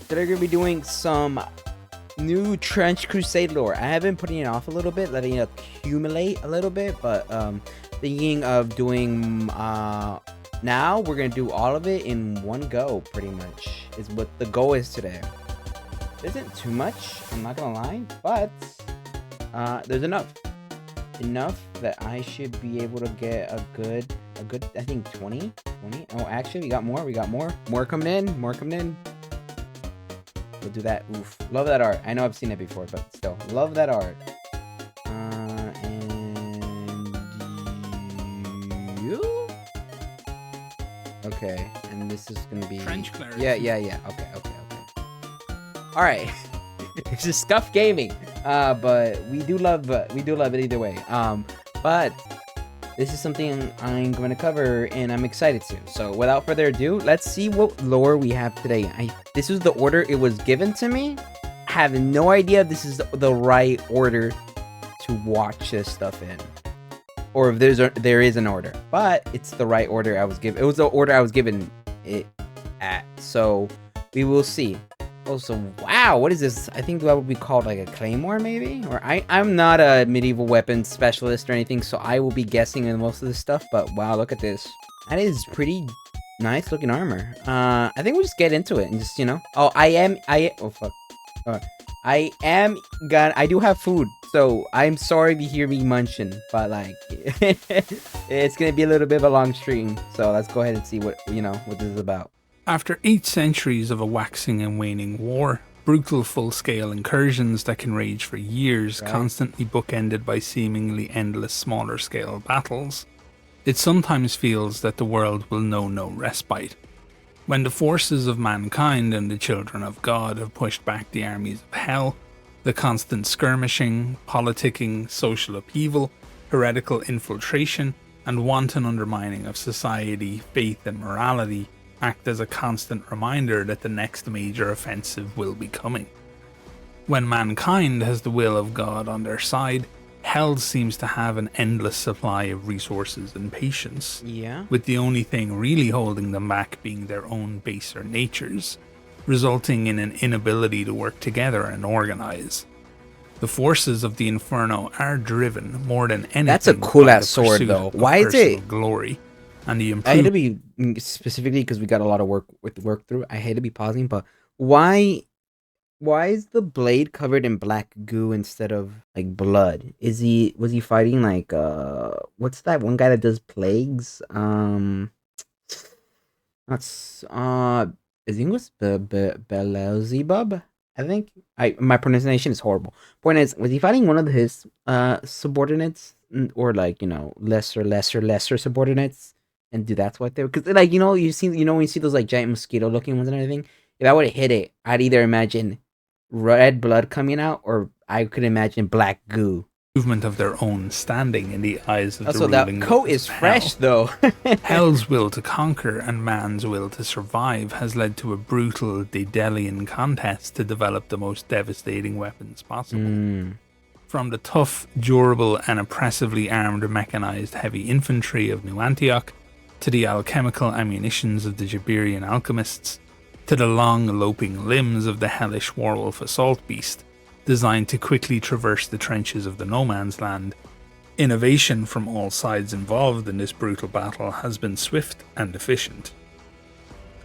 Today we're going to be doing some new Trench Crusade lore. I have been putting it off a little bit, letting it accumulate a little bit, but thinking of doing now we're going to do all of it in one go, pretty much, is what the goal is today. It isn't too much, I'm not going to lie, but there's enough that I should be able to get a good, I think 20. Oh, actually, we got more coming in. We'll do that. Oof, love that art. I know I've seen it before, but still, love that art. And you? Okay, and this is gonna be Trench clerics. Yeah. Okay. All right. It's just stuff gaming. But we do love it either way. But this is something I'm going to cover, and I'm excited to. So without further ado, let's see what lore we have today. This is the order it was given to me. I have no idea if this is the right order to watch this stuff in, or if there is an order. But it's the right order I was given. It was the order I was given it at. So we will see. Also, wow, what is this? I think that would be called like a claymore, maybe? Or I'm not a medieval weapons specialist or anything, so I will be guessing in most of this stuff, but wow, look at this. That is pretty nice looking armor. I think we'll just get into it and just, oh, oh, fuck. I do have food, so I'm sorry if you hear me munching, but like, it's gonna be a little bit of a long stream, so let's go ahead and see what this is about. After 8 centuries of a waxing and waning war, brutal full-scale incursions that can rage for years, constantly bookended by seemingly endless smaller-scale battles, it sometimes feels that the world will know no respite. When the forces of mankind and the children of God have pushed back the armies of hell, the constant skirmishing, politicking, social upheaval, heretical infiltration, and wanton undermining of society, faith, and morality act as a constant reminder that the next major offensive will be coming. When mankind has the will of God on their side, hell seems to have an endless supply of resources and patience, with the only thing really holding them back being their own baser natures, resulting in an inability to work together and organize. The forces of the Inferno are driven more than anything. That's a cool ass sword, though. Why is it glory? And the I hate to be specifically because we got a lot of work through. I hate to be pausing, but why is the blade covered in black goo instead of like blood? Was he fighting like what's that one guy that does plagues? That's his name was Beelzebub, I think. My pronunciation is horrible. Point is, was he fighting one of his subordinates, or like lesser subordinates? And dude, that's what they were, because like you see when you see those like giant mosquito looking ones and everything. If I would have hit it, I'd either imagine red blood coming out, or I could imagine black goo. Movement of their own standing in the eyes of also, the ruling. That coat is fresh though. Hell's will to conquer and man's will to survive has led to a brutal Daedalian contest to develop the most devastating weapons possible. From the tough, durable, and oppressively armed mechanized heavy infantry of New Antioch, to the alchemical ammunitions of the Jabirian alchemists, to the long loping limbs of the hellish werewolf assault beast, designed to quickly traverse the trenches of the no man's land, innovation from all sides involved in this brutal battle has been swift and efficient.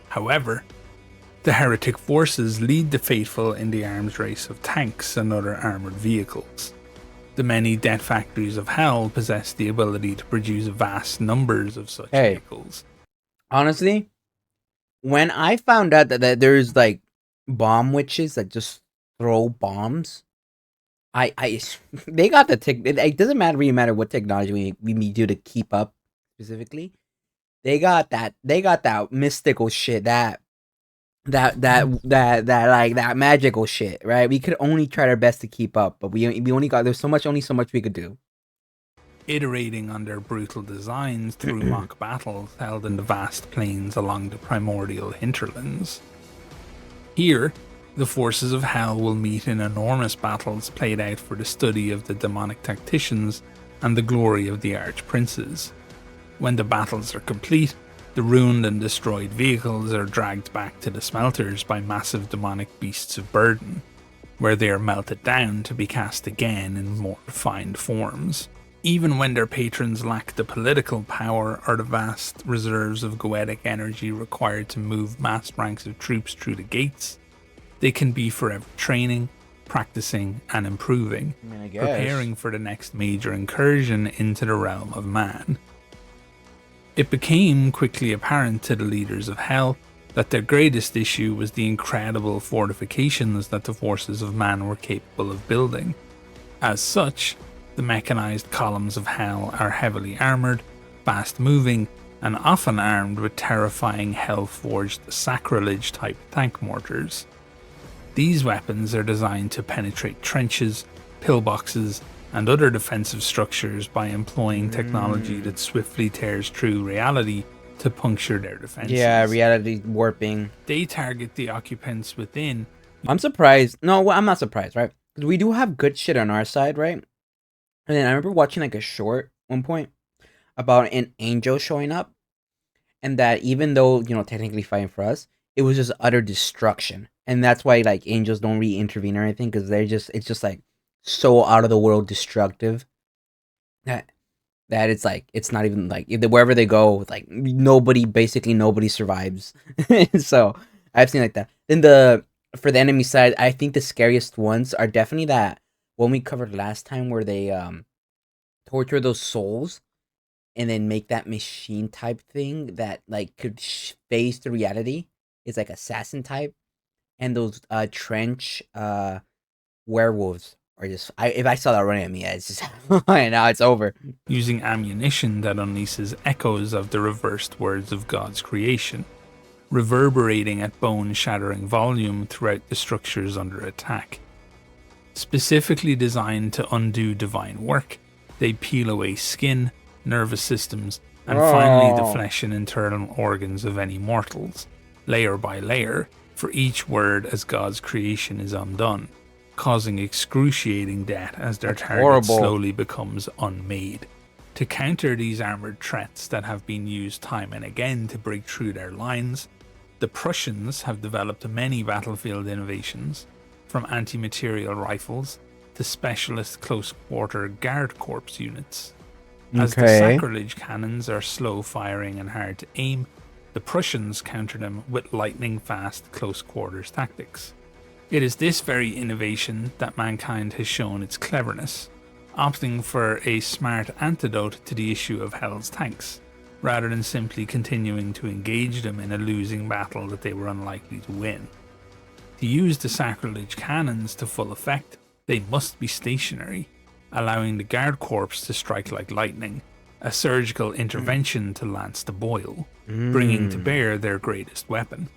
However, the heretic forces lead the faithful in the arms race of tanks and other armoured vehicles. The many death factories of hell possess the ability to produce vast numbers of such vehicles. Honestly, when I found out that there's like bomb witches that just throw bombs, they got the tech. It doesn't really matter what technology we do to keep up specifically. They got that mystical shit, that magical shit, right? We could only try our best to keep up, but we only got, there's only so much we could do. Iterating on their brutal designs through mock battles held in the vast plains along the primordial hinterlands. Here, the forces of hell will meet in enormous battles played out for the study of the demonic tacticians and the glory of the archprinces. When the battles are complete, The ruined and destroyed vehicles are dragged back to the smelters by massive demonic beasts of burden, where they are melted down to be cast again in more refined forms. Even when their patrons lack the political power or the vast reserves of goetic energy required to move mass ranks of troops through the gates, they can be forever training, practicing, and improving, preparing for the next major incursion into the realm of man. It became quickly apparent to the leaders of Hell that their greatest issue was the incredible fortifications that the forces of man were capable of building. As such, the mechanized columns of Hell are heavily armoured, fast-moving, and often armed with terrifying Hell-forged sacrilege-type tank mortars. These weapons are designed to penetrate trenches, pillboxes, and other defensive structures by employing technology that swiftly tears through reality to puncture their defenses. Yeah, reality warping. They target the occupants within. I'm surprised. No, well, I'm not surprised, right? Because we do have good shit on our side, right? And then I remember watching like a short one point about an angel showing up, and that even though, you know, technically fighting for us, it was just utter destruction. And that's why like angels don't really intervene or anything, because it's just like so out of the world destructive that it's like it's not even like wherever they go, like basically nobody survives. So I've seen like that. Then for the enemy side, I think the scariest ones are definitely that one we covered last time where they torture those souls and then make that machine type thing that like could phase the reality. It's like assassin type, and those trench werewolves are just if I saw that running at me, it's just now it's over. Using ammunition that unleashes echoes of the reversed words of God's creation, reverberating at bone-shattering volume throughout the structures under attack. Specifically designed to undo divine work, they peel away skin, nervous systems, and finally the flesh and internal organs of any mortals, layer by layer, for each word as God's creation is undone, causing excruciating death as their target slowly becomes unmade. To counter these armoured threats that have been used time and again to break through their lines, the Prussians have developed many battlefield innovations, from anti-material rifles to specialist close-quarter Gardekorps units. As the sacrilege cannons are slow-firing and hard to aim, the Prussians counter them with lightning-fast close-quarters tactics. It is this very innovation that mankind has shown its cleverness, opting for a smart antidote to the issue of Hell's tanks, rather than simply continuing to engage them in a losing battle that they were unlikely to win. To use the sacrilege cannons to full effect, they must be stationary, allowing the Gardekorps to strike like lightning, a surgical intervention to lance the boil, bringing to bear their greatest weapon.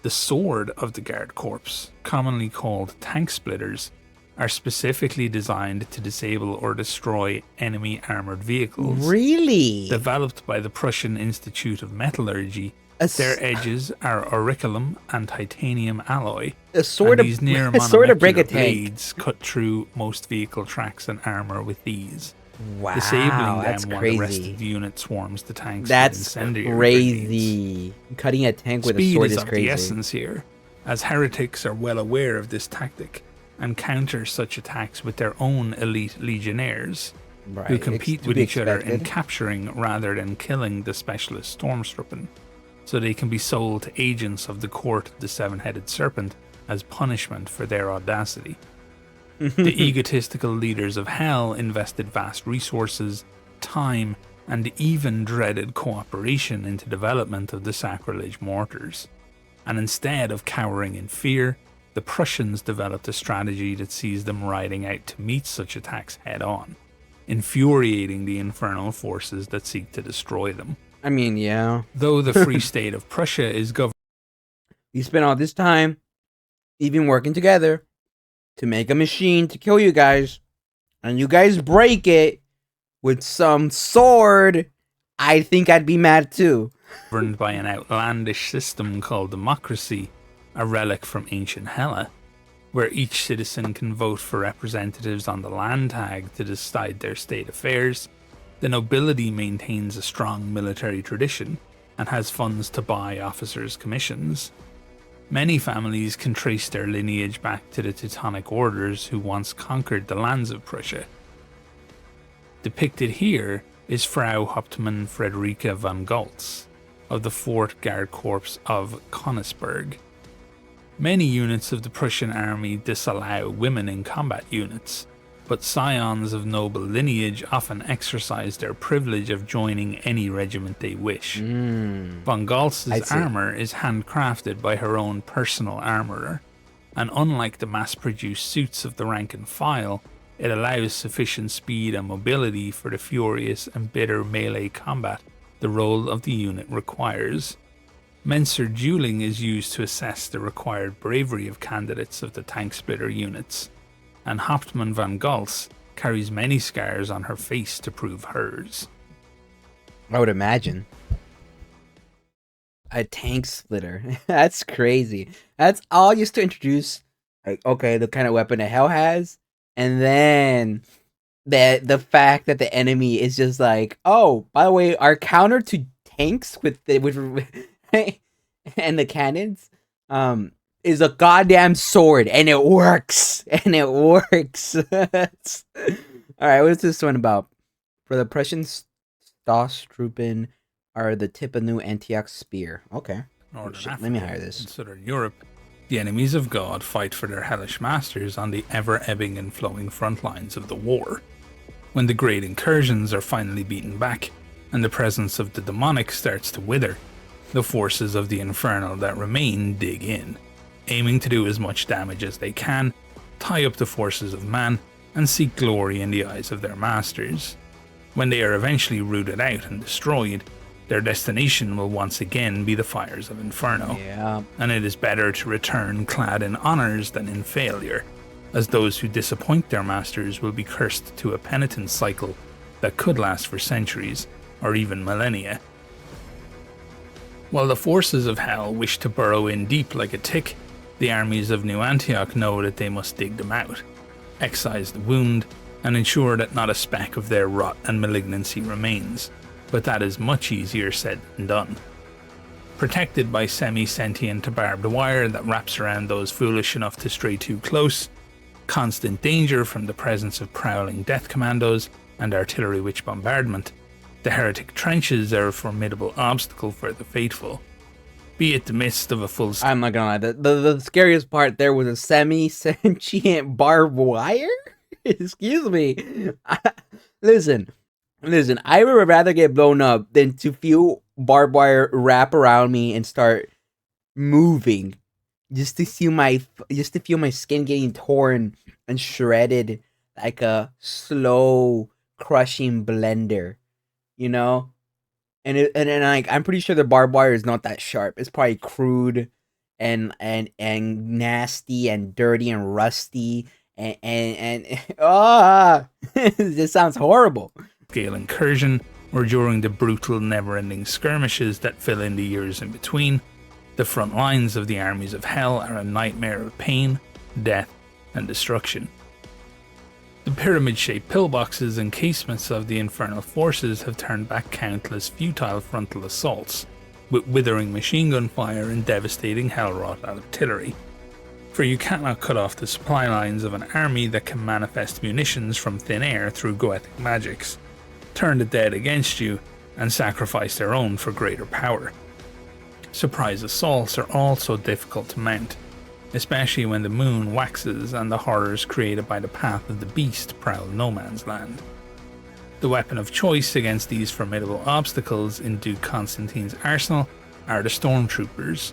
The sword of the Gardekorps, commonly called tank splitters, are specifically designed to disable or destroy enemy armoured vehicles. Really? Developed by the Prussian Institute of Metallurgy, their edges are auriculum and titanium alloy, and these near monomolecular blades cut through most vehicle tracks and armour with ease, disabling them while the rest of the unit swarms the tanks with incendiary grenades. Cutting a tank with a sword is crazy. Speed is of the essence here, as heretics are well aware of this tactic and counter such attacks with their own elite legionnaires, who compete with each other in capturing rather than killing the specialist Stosstruppen, so they can be sold to agents of the court of the seven-headed serpent as punishment for their audacity. The egotistical leaders of Hell invested vast resources, time, and even dreaded cooperation into development of the sacrilege mortars. And instead of cowering in fear, the Prussians developed a strategy that sees them riding out to meet such attacks head-on, infuriating the infernal forces that seek to destroy them. I mean, yeah. Though the Free State of Prussia is governed... We spent all this time even working together to make a machine to kill you guys, and you guys break it with some sword. I think I'd be mad too. Governed by an outlandish system called democracy, a relic from ancient Hella, where each citizen can vote for representatives on the land tag to decide their state affairs. The nobility maintains a strong military tradition, and has funds to buy officers' commissions. Many families can trace their lineage back to the Teutonic orders who once conquered the lands of Prussia. Depicted here is Frau Hauptmann Friederike von Goltz of the 4th Gardekorps of Königsberg. Many units of the Prussian army disallow women in combat units, but scions of noble lineage often exercise their privilege of joining any regiment they wish. Von Goltz's armour is handcrafted by her own personal armourer, and unlike the mass-produced suits of the rank and file, it allows sufficient speed and mobility for the furious and bitter melee combat the role of the unit requires. Menser dueling is used to assess the required bravery of candidates of the tank splitter units, and Hauptmann von Goltz carries many scars on her face to prove hers. I would imagine. A tank splitter. That's crazy. That's all just to introduce, like, okay, the kind of weapon that hell has, and then the fact that the enemy is just like, oh, by the way, our counter to tanks with and the cannons is a goddamn sword, and it works. And it works. Alright, what's this one about? For the Prussian Stosstruppen are the tip of new Antioch spear. Okay. Let me hire this. Considered Europe, the enemies of God fight for their hellish masters on the ever-ebbing and flowing front lines of the war. When the great incursions are finally beaten back, and the presence of the demonic starts to wither, the forces of the infernal that remain dig in, aiming to do as much damage as they can, tie up the forces of man, and seek glory in the eyes of their masters. When they are eventually rooted out and destroyed, their destination will once again be the fires of Inferno. Yeah. And it is better to return clad in honours than in failure, as those who disappoint their masters will be cursed to a penitence cycle that could last for centuries, or even millennia. While the forces of hell wish to burrow in deep like a tick, the armies of New Antioch know that they must dig them out, excise the wound, and ensure that not a speck of their rot and malignancy remains, but that is much easier said than done. Protected by semi-sentient barbed wire that wraps around those foolish enough to stray too close, constant danger from the presence of prowling death commandos and artillery witch bombardment, the heretic trenches are a formidable obstacle for the faithful. Be it the midst of a full... I'm not gonna lie, the scariest part there was a semi-sentient barbed wire? Excuse me. Listen, I would rather get blown up than to feel barbed wire wrap around me and start moving. Just to feel my skin getting torn and shredded like a slow crushing blender, you know? And like, I'm pretty sure the barbed wire is not that sharp. It's probably crude and nasty and dirty and rusty and this sounds horrible. Scale incursion, or during the brutal never-ending skirmishes that fill in the years in between, the front lines of the armies of hell are a nightmare of pain, death, and destruction. The pyramid-shaped pillboxes and casements of the infernal forces have turned back countless futile frontal assaults, with withering machine gun fire and devastating hell-wrought artillery. For you cannot cut off the supply lines of an army that can manifest munitions from thin air through goetic magics, turn the dead against you, and sacrifice their own for greater power. Surprise assaults are also difficult to mount, especially when the moon waxes and the horrors created by the path of the beast prowl no man's land. The weapon of choice against these formidable obstacles in Duke Constantine's arsenal are the stormtroopers,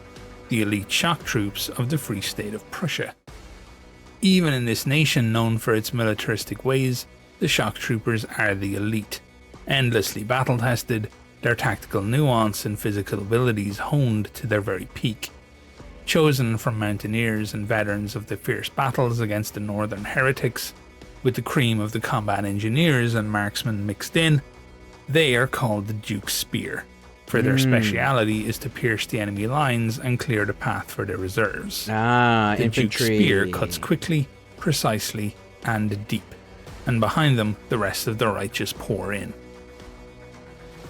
the elite shock troops of the Free State of Prussia. Even in this nation known for its militaristic ways, the shock troopers are the elite, endlessly battle-tested, their tactical nuance and physical abilities honed to their very peak. Chosen from mountaineers and veterans of the fierce battles against the northern heretics, with the cream of the combat engineers and marksmen mixed in, they are called the Duke's Spear, for their speciality is to pierce the enemy lines and clear the path for their reserves. The infantry. Duke's Spear cuts quickly, precisely, and deep, and behind them the rest of the righteous pour in.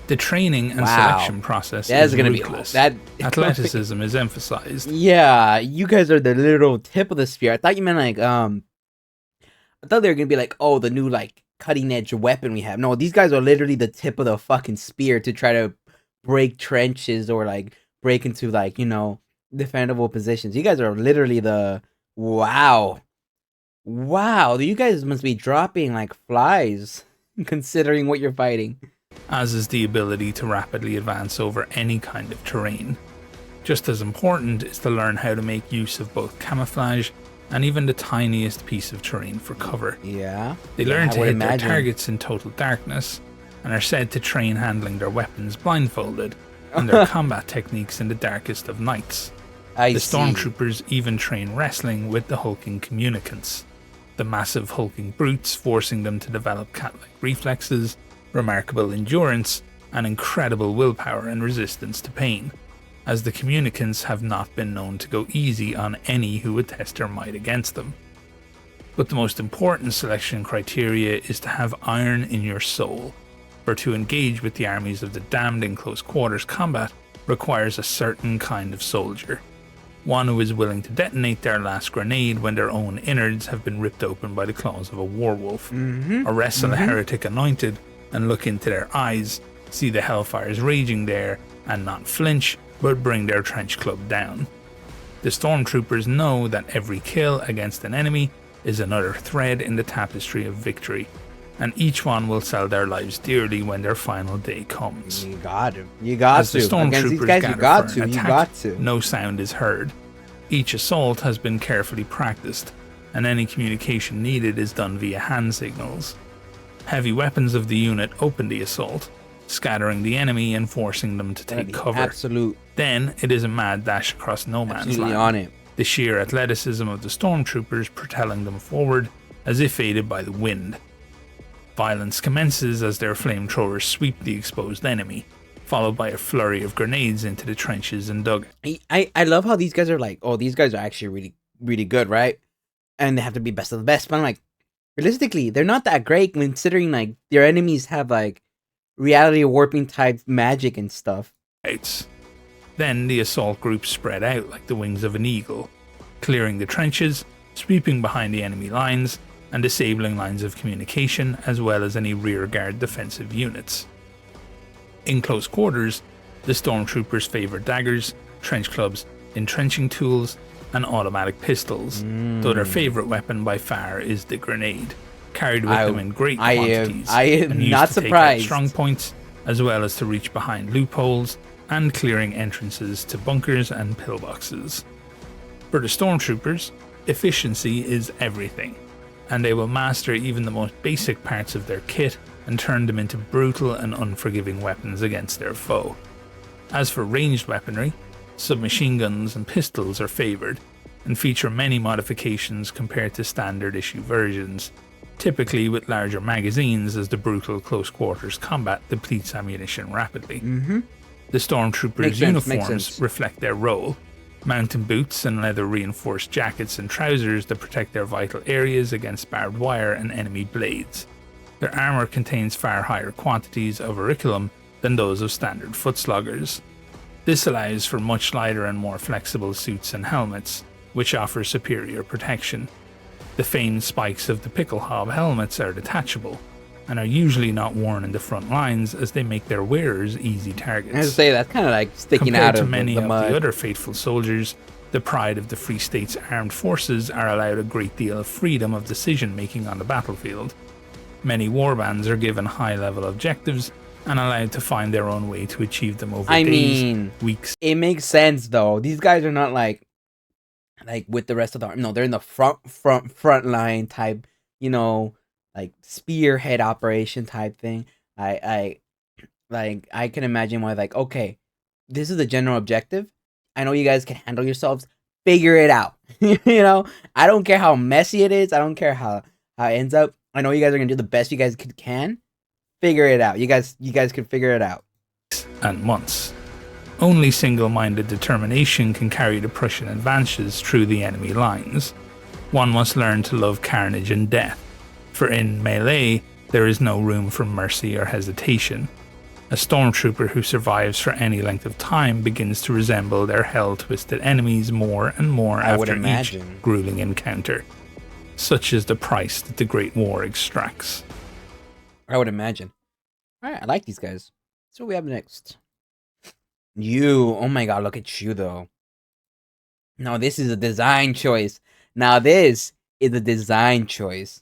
The training and Wow. selection process That's is gonna be ruthless. that. Athleticism is emphasized. Yeah, you guys are the little tip of the spear. I thought you meant like I thought they were gonna be like, oh, the new like cutting edge weapon we have. No, these guys are literally the tip of the fucking spear to try to break trenches or like break into like, you know, defendable positions. You guys are literally the wow. Wow, you guys must be dropping like flies considering what you're fighting. As is the ability to rapidly advance over any kind of terrain. Just as important is to learn how to make use of both camouflage and even the tiniest piece of terrain for cover. Yeah. They learn to hit their imagine. targets in total darkness and are said to train handling their weapons blindfolded and their combat techniques in the darkest of nights. The stormtroopers even train wrestling with the hulking communicants, the massive hulking brutes forcing them to develop cat-like reflexes, remarkable endurance, and incredible willpower and resistance to pain, as the communicants have not been known to go easy on any who would test their might against them. But the most important selection criteria is to have iron in your soul, for to engage with the armies of the damned in close quarters combat requires a certain kind of soldier. One who is willing to detonate their last grenade when their own innards have been ripped open by the claws of a werewolf, or wrestle a heretic anointed and look into their eyes, see the hellfires raging there, and not flinch, but bring their trench club down. The stormtroopers know that every kill against an enemy is another thread in the tapestry of victory, and each one will sell their lives dearly when their final day comes. You got to. You got As to. the Against these stormtroopers guys, you gather got for to. an You attack, got to. no sound is heard. Each assault has been carefully practiced, and any communication needed is done via hand signals. Heavy weapons of the unit open the assault, scattering the enemy and forcing them to take cover. Absolute. Then it is a mad dash across no man's Absolutely land, on it. the sheer athleticism of the stormtroopers propelling them forward as if aided by the wind. Violence commences as their flamethrowers sweep the exposed enemy, followed by a flurry of grenades into the trenches and dugouts. I love how these guys are like, oh, these guys are actually really, really good, right? And they have to be best of the best. But I'm like, realistically, they're not that great considering like their enemies have like reality warping type magic and stuff. Then the assault groups spread out like the wings of an eagle, clearing the trenches, sweeping behind the enemy lines, and disabling lines of communication as well as any rearguard defensive units. In close quarters, the stormtroopers favour daggers, trench clubs, entrenching tools, and automatic pistols, though their favourite weapon by far is the grenade, carried with them in great quantities. I am and used not to take out surprised. strong points, as well as to reach behind loopholes and clearing entrances to bunkers and pillboxes. For the stormtroopers, efficiency is everything, and they will master even the most basic parts of their kit and turn them into brutal and unforgiving weapons against their foe. As for ranged weaponry, submachine guns and pistols are favoured, and feature many modifications compared to standard issue versions, typically with larger magazines as the brutal close quarters combat depletes ammunition rapidly. The stormtroopers' uniforms reflect their role. Mountain boots and leather reinforced jackets and trousers that protect their vital areas against barbed wire and enemy blades. Their armour contains far higher quantities of auriculum than those of standard foot sloggers. This allows for much lighter and more flexible suits and helmets, which offer superior protection. The famed spikes of the picklehob helmets are detachable, and are usually not worn in the front lines as they make their wearers easy targets. I was to say, that's kind of like sticking Compared out to of many the of mud. the other faithful soldiers, the pride of the Free State's armed forces are allowed a great deal of freedom of decision-making on the battlefield. Many warbands are given high-level objectives and allowed to find their own way to achieve them over days, weeks. It makes sense though. These guys are not like with the rest of the army. No, they're in the front line type, you know, like spearhead operation type thing. I can imagine why, like, okay, this is the general objective. I know you guys can handle yourselves. Figure it out. You know, I don't care how messy it is. I don't care how it ends up. I know you guys are gonna do the best you guys can. Figure it out. You guys can figure it out. And months. Only single-minded determination can carry the Prussian advances through the enemy lines. One must learn to love carnage and death, for in melee there is no room for mercy or hesitation. A stormtrooper who survives for any length of time begins to resemble their hell-twisted enemies more and more after each grueling encounter. Such is the price that the Great War extracts. I would imagine. Alright, I like these guys. So what we have next. You. Oh my god, look at you though. No, this is a design choice. Now this is a design choice.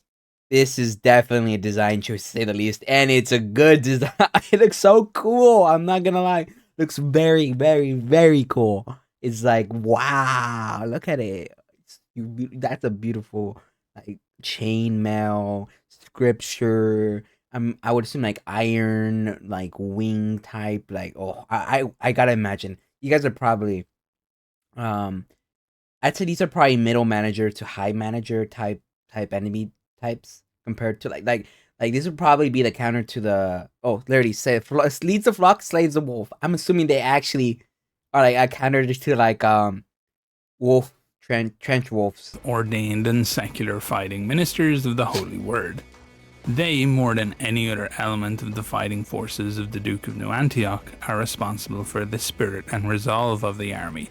This is definitely a design choice to say the least. And it's a good design. It looks so cool. I'm not gonna lie. Looks very, very, very cool. It's like, wow, look at it. That's a beautiful like chainmail scripture. I would assume like iron, like wing type, like I gotta imagine. You guys are probably I'd say these are probably middle manager to high manager type enemy types compared to like this would probably be the counter to the literally say leads the flock, slays the wolf. I'm assuming they actually are like a counter to like wolf trench wolves. Ordained and secular fighting ministers of the Holy Word. They, more than any other element of the fighting forces of the Duke of New Antioch, are responsible for the spirit and resolve of the army.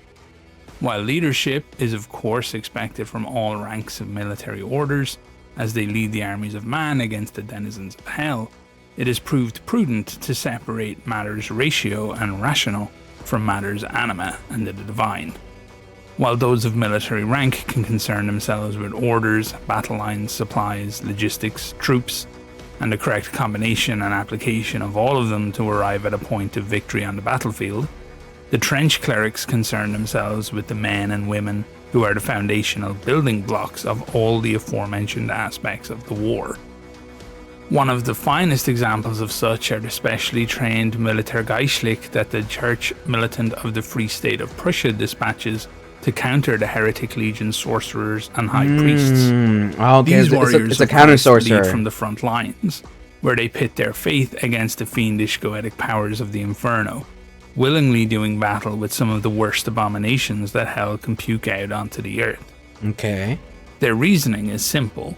While leadership is of course expected from all ranks of military orders, as they lead the armies of man against the denizens of hell, it is proved prudent to separate matters ratio and rational from matters anima and the divine. While those of military rank can concern themselves with orders, battle lines, supplies, logistics, troops, and the correct combination and application of all of them to arrive at a point of victory on the battlefield, the trench clerics concern themselves with the men and women who are the foundational building blocks of all the aforementioned aspects of the war. One of the finest examples of such are the specially trained Militärgeistlich that the Church militant of the Free State of Prussia dispatches to counter the Heretic Legion sorcerers and high priests. Okay. These warriors it's a counter sorcerer lead from the front lines, where they pit their faith against the fiendish goetic powers of the Inferno, willingly doing battle with some of the worst abominations that hell can puke out onto the earth. Okay. Their reasoning is simple,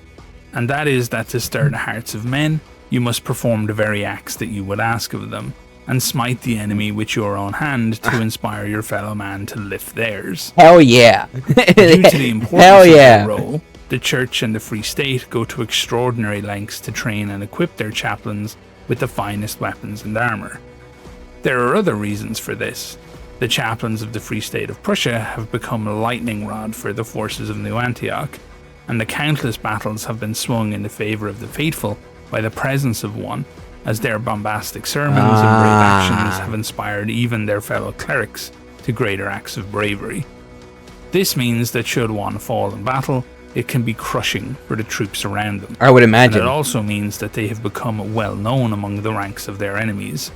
and that is that to stir the hearts of men, you must perform the very acts that you would ask of them, and smite the enemy with your own hand to inspire your fellow man to lift theirs. Hell yeah. Due to the importance of their role, the Church and the Free State go to extraordinary lengths to train and equip their chaplains with the finest weapons and armour. There are other reasons for this. The chaplains of the Free State of Prussia have become a lightning rod for the forces of New Antioch, and the countless battles have been swung in the favour of the faithful by the presence of one, as their bombastic sermons and brave actions have inspired even their fellow clerics to greater acts of bravery. This means that should one fall in battle, it can be crushing for the troops around them. I would imagine. And it also means that they have become well known among the ranks of their enemies.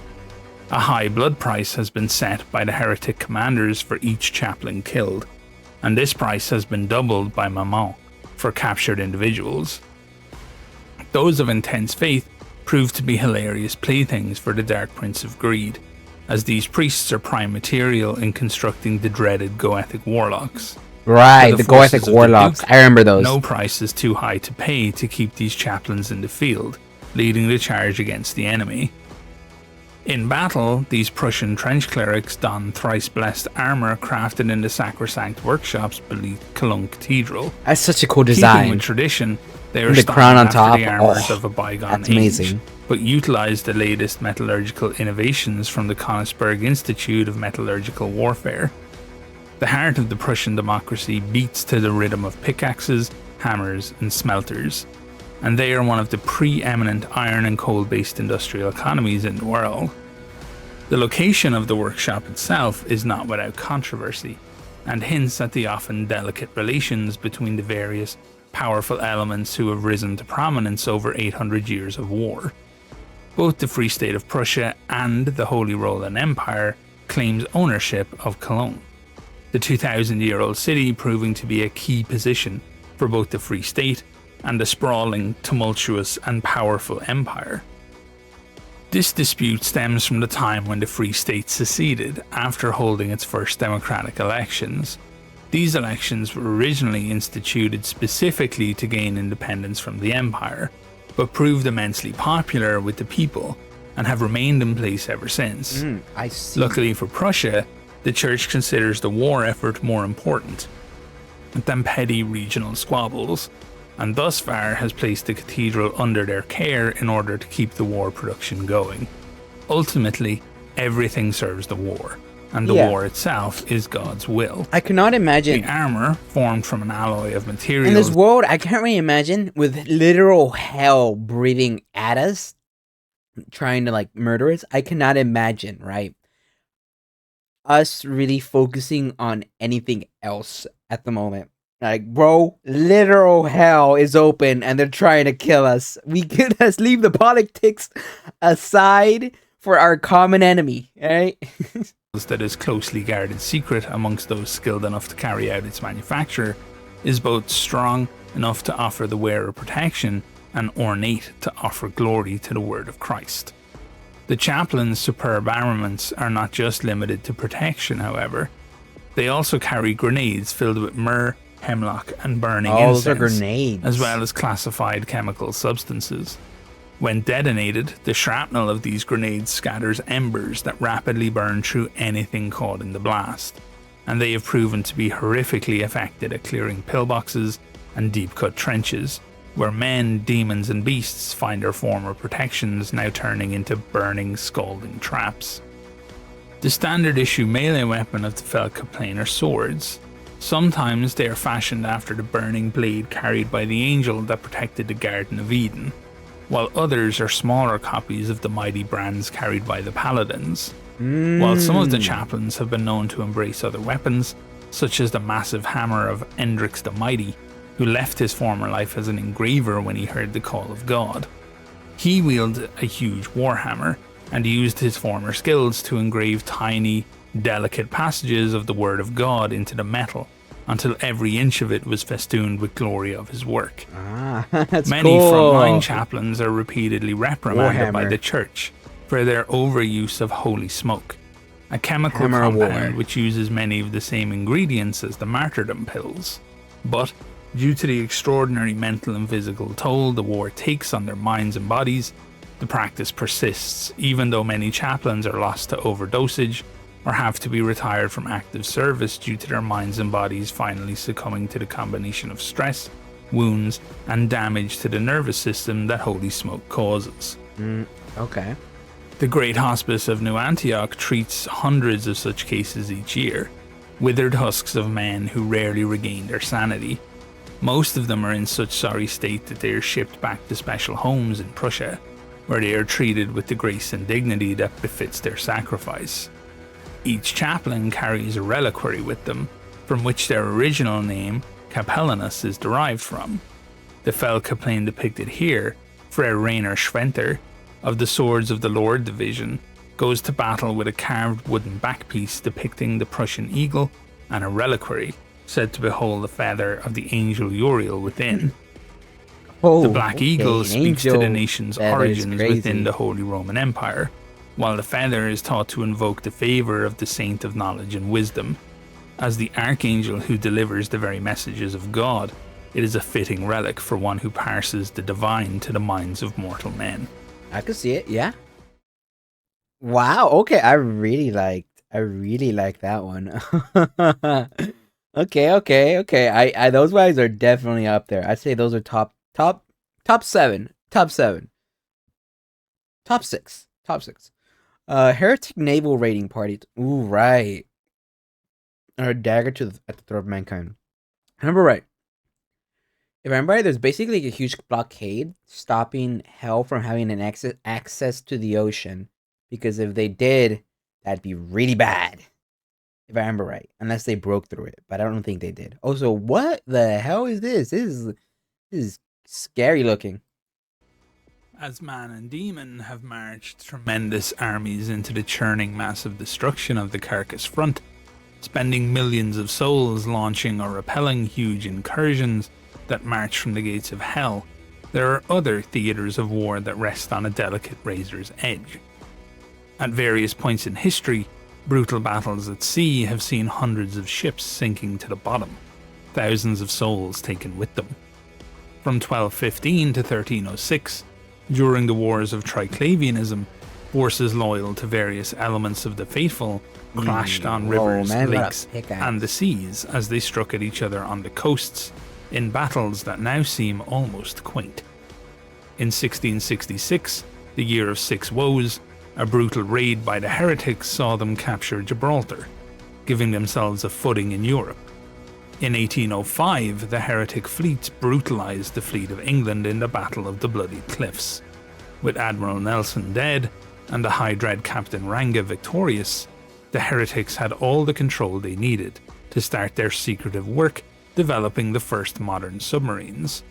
A high blood price has been set by the heretic commanders for each chaplain killed, and this price has been doubled by Mammon for captured individuals. Those of intense faith prove to be hilarious playthings for the Dark Prince of Greed, as these priests are prime material in constructing the dreaded Goethic warlocks. Right, the Goethic warlocks. I remember those. No price is too high to pay to keep these chaplains in the field, leading the charge against the enemy. In battle, these Prussian trench clerics don thrice-blessed armour crafted in the sacrosanct workshops beneath Cologne Cathedral. That's such a cool design. Keeping with tradition, they are the crown on top. the armours of a bygone age, amazing. but utilise the latest metallurgical innovations from the Königsberg Institute of Metallurgical Warfare. The heart of the Prussian democracy beats to the rhythm of pickaxes, hammers and smelters, and they are one of the preeminent iron and coal-based industrial economies in the world. The location of the workshop itself is not without controversy, and hints at the often delicate relations between the various powerful elements who have risen to prominence over 800 years of war. Both the Free State of Prussia and the Holy Roman Empire claims ownership of Cologne, the 2,000-year-old city proving to be a key position for both the Free State and the sprawling, tumultuous and powerful empire. This dispute stems from the time when the Free State seceded after holding its first democratic elections. These elections were originally instituted specifically to gain independence from the empire, but proved immensely popular with the people, and have remained in place ever since. I see. Luckily for Prussia, the church considers the war effort more important than petty regional squabbles, and thus far has placed the cathedral under their care in order to keep the war production going. Ultimately, everything serves the war, and the war itself is God's will. I cannot imagine. The armor, formed from an alloy of materials... In this world, I can't really imagine, with literal hell breathing at us, trying to, like, murder us, I cannot imagine, right? Us really focusing on anything else at the moment. Like, bro, literal hell is open and they're trying to kill us. We could just leave the politics aside for our common enemy, right? That is closely guarded secret amongst those skilled enough to carry out its manufacture is both strong enough to offer the wearer protection and ornate to offer glory to the word of Christ. The chaplains' superb armaments are not just limited to protection, however. They also carry grenades filled with myrrh, hemlock and burning incense, those are grenades, as well as classified chemical substances. When detonated, the shrapnel of these grenades scatters embers that rapidly burn through anything caught in the blast, and they have proven to be horrifically effective at clearing pillboxes and deep-cut trenches, where men, demons and beasts find their former protections now turning into burning, scalding traps. The standard issue melee weapon of the Feldkaplane are swords. Sometimes they are fashioned after the burning blade carried by the angel that protected the Garden of Eden, while others are smaller copies of the mighty brands carried by the paladins. While some of the chaplains have been known to embrace other weapons, such as the massive hammer of Endrix the Mighty, who left his former life as an engraver when he heard the call of God. He wielded a huge warhammer, and used his former skills to engrave tiny, delicate passages of the word of God into the metal, until every inch of it was festooned with glory of his work. That's Many cool. frontline chaplains are repeatedly reprimanded by the church for their overuse of holy smoke, a chemical compound which uses many of the same ingredients as the martyrdom pills. But due to the extraordinary mental and physical toll the war takes on their minds and bodies, the practice persists, even though many chaplains are lost to overdosage or have to be retired from active service due to their minds and bodies finally succumbing to the combination of stress, wounds, and damage to the nervous system that holy smoke causes. Okay. The Great Hospice of New Antioch treats hundreds of such cases each year, withered husks of men who rarely regain their sanity. Most of them are in such sorry state that they are shipped back to special homes in Prussia, where they are treated with the grace and dignity that befits their sacrifice. Each chaplain carries a reliquary with them, from which their original name, Capellanus, is derived from. The Feldkaplane depicted here, Frere Rainer Schwenter, of the Swords of the Lord division, goes to battle with a carved wooden backpiece depicting the Prussian eagle and a reliquary, said to behold the feather of the angel Uriel within. The Black Eagle speaks to the nation's origins within the Holy Roman Empire, while the feather is thought to invoke the favour of the Saint of Knowledge and Wisdom. As the Archangel who delivers the very messages of God, it is a fitting relic for one who parses the divine to the minds of mortal men. I could see it, yeah. Wow, okay, I really like that one. Okay. I those guys are definitely up there. I'd say those are top 7. Top 6. Heretic Naval Raiding Parties. Ooh, right. Or dagger at the throat of mankind. I remember right. If I remember right, there's basically a huge blockade stopping hell from having an access to the ocean. Because if they did, that'd be really bad. If I remember right. Unless they broke through it. But I don't think they did. Also, what the hell is this? This is scary looking. As man and demon have marched tremendous armies into the churning mass of destruction of the Carcass front, spending millions of souls launching or repelling huge incursions that march from the gates of hell, there are other theatres of war that rest on a delicate razor's edge. At various points in history, brutal battles at sea have seen hundreds of ships sinking to the bottom, thousands of souls taken with them. From 1215 to 1306, during the wars of Triclavianism, Forces loyal to various elements of the faithful clashed on rivers, lakes, and the seas as they struck at each other on the coasts in battles that now seem almost quaint. In 1666, the year of six woes, a brutal raid by the heretics saw them capture Gibraltar, giving themselves a footing in Europe. In 1805, the heretic fleets brutalized the fleet of England in the Battle of the Bloody Cliffs. With Admiral Nelson dead and the High Dread Captain Ranga victorious, the heretics had all the control they needed to start their secretive work developing the first modern submarines.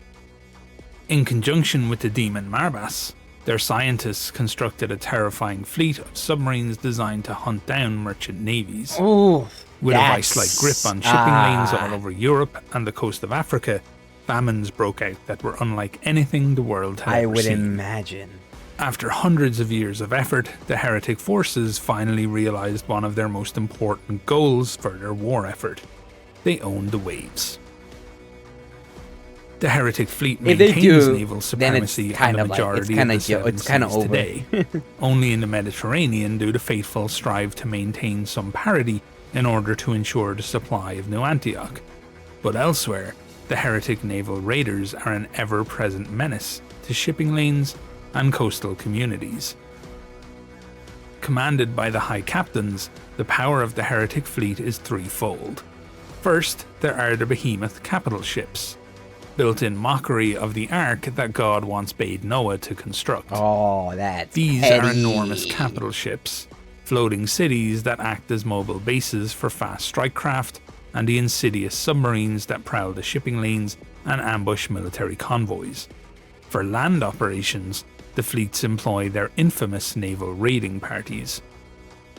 In conjunction with the demon Marbas, their scientists constructed a terrifying fleet of submarines designed to hunt down merchant navies. Oh, with a vice-like grip on shipping lanes all over Europe and the coast of Africa, famines broke out that were unlike anything the world had ever seen. Imagine. After hundreds of years of effort, the heretic forces finally realized one of their most important goals for their war effort. They owned the waves. The heretic fleet maintains naval supremacy on the majority of the seven seas today. Only in the Mediterranean do the faithful strive to maintain some parity in order to ensure the supply of New Antioch. But elsewhere, the heretic naval raiders are an ever-present menace to shipping lanes and coastal communities. Commanded by the High Captains, the power of the heretic fleet is threefold. First, there are the behemoth capital ships, built in mockery of the ark that God once bade Noah to construct. Oh, that's These petty. are enormous capital ships, floating cities that act as mobile bases for fast strike craft and the insidious submarines that prowl the shipping lanes and ambush military convoys. For land operations, the fleets employ their infamous naval raiding parties.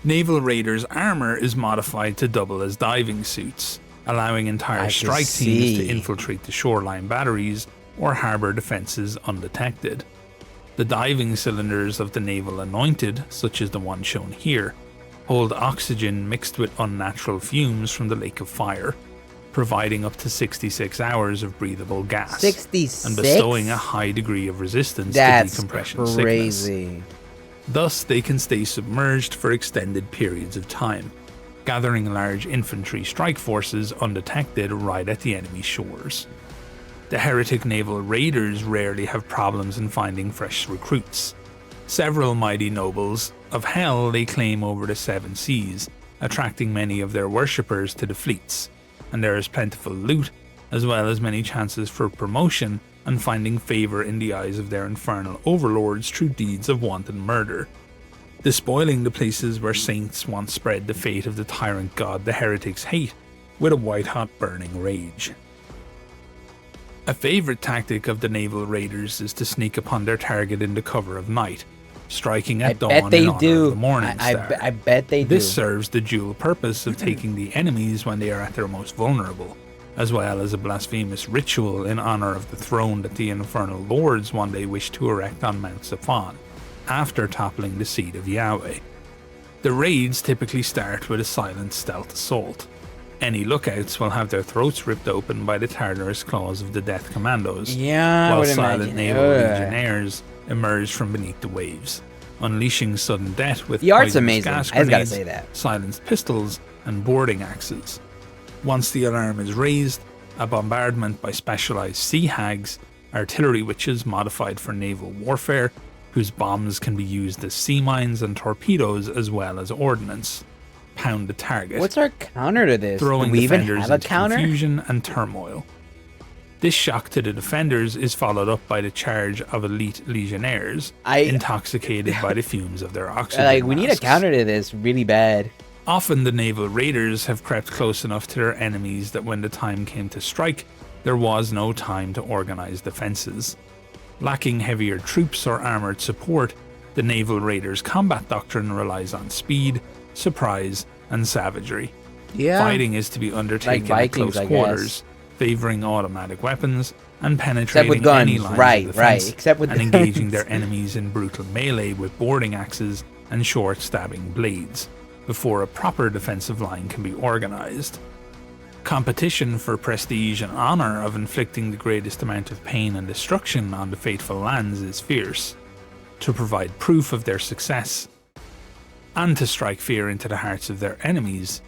Naval raiders' armor is modified to double as diving suits, allowing entire strike teams to infiltrate the shoreline batteries or harbour defences undetected. The diving cylinders of the naval anointed, such as the one shown here, hold oxygen mixed with unnatural fumes from the Lake of Fire, providing up to 66 hours of breathable gas 66? And bestowing a high degree of resistance to decompression sickness. Thus, they can stay submerged for extended periods of time, gathering large infantry strike forces undetected right at the enemy shores. The heretic naval raiders rarely have problems in finding fresh recruits. Several mighty nobles of hell they claim over the seven seas, attracting many of their worshippers to the fleets, and there is plentiful loot, as well as many chances for promotion and finding favour in the eyes of their infernal overlords through deeds of wanton murder. Despoiling the places where saints once spread the fate of the tyrant god the heretics hate with a white-hot burning rage. A favourite tactic of the naval raiders is to sneak upon their target in the cover of night, striking at dawn in honor of the morning star. I bet they do. This serves the dual purpose of taking the enemies when they are at their most vulnerable, as well as a blasphemous ritual in honour of the throne that the infernal lords one day wish to erect on Mount Zaphon, after toppling the seat of Yahweh. The raids typically start with a silent stealth assault. Any lookouts will have their throats ripped open by the Tartarus claws of the Death Commandos, while silent naval legionnaires emerge from beneath the waves, unleashing sudden death with poisonous gas grenades, silenced pistols, and boarding axes. Once the alarm is raised, a bombardment by specialized sea hags, artillery witches modified for naval warfare, whose bombs can be used as sea mines and torpedoes as well as ordnance, pound the target. What's our counter to this? Throwing Do we even defenders have a into counter? confusion and turmoil. This shock to the defenders is followed up by the charge of elite legionnaires, intoxicated by the fumes of their oxygen we need a counter to this really bad. Often the naval raiders have crept close enough to their enemies that when the time came to strike, there was no time to organize defenses. Lacking heavier troops or armoured support, the naval raiders' combat doctrine relies on speed, surprise, and savagery. Fighting is to be undertaken at close quarters, favouring automatic weapons and penetrating any lines of defense, and engaging their enemies in brutal melee with boarding axes and short stabbing blades, before a proper defensive line can be organised. Competition for prestige and honour of inflicting the greatest amount of pain and destruction on the faithful lands is fierce. to provide proof of their success, and to strike fear into the hearts of their enemies.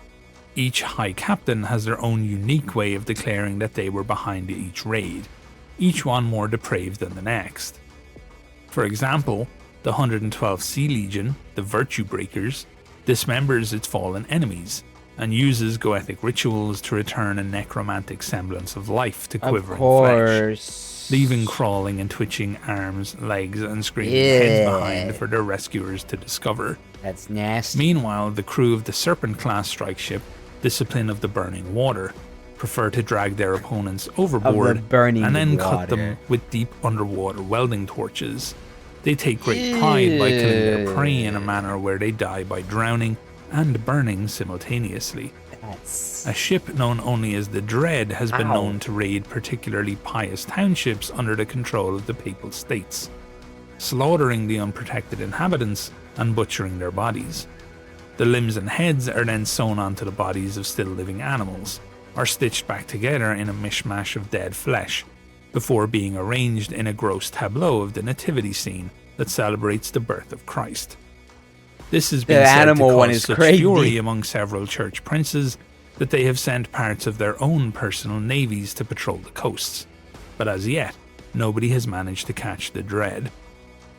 Each High Captain has their own unique way of declaring that they were behind each raid, each one more depraved than the next. For example, the 112th Sea Legion, the Virtue Breakers, dismembers its fallen enemies, and uses goetic rituals to return a necromantic semblance of life to quivering flesh, leaving crawling and twitching arms, legs, and screaming heads behind for their rescuers to discover. That's nasty. Meanwhile, the crew of the Serpent-class strike ship, Discipline of the Burning Water, prefer to drag their opponents overboard and then cut them with deep underwater welding torches. They take great pride by killing their prey in a manner where they die by drowning and burning simultaneously. A ship known only as the Dread has been known to raid particularly pious townships under the control of the Papal States, slaughtering the unprotected inhabitants and butchering their bodies. The limbs and heads are then sewn onto the bodies of still living animals, or stitched back together in a mishmash of dead flesh, before being arranged in a gross tableau of the nativity scene that celebrates the birth of Christ. This has been said to cause such fury among several church princes that they have sent parts of their own personal navies to patrol the coasts, but as yet, nobody has managed to catch the Dread.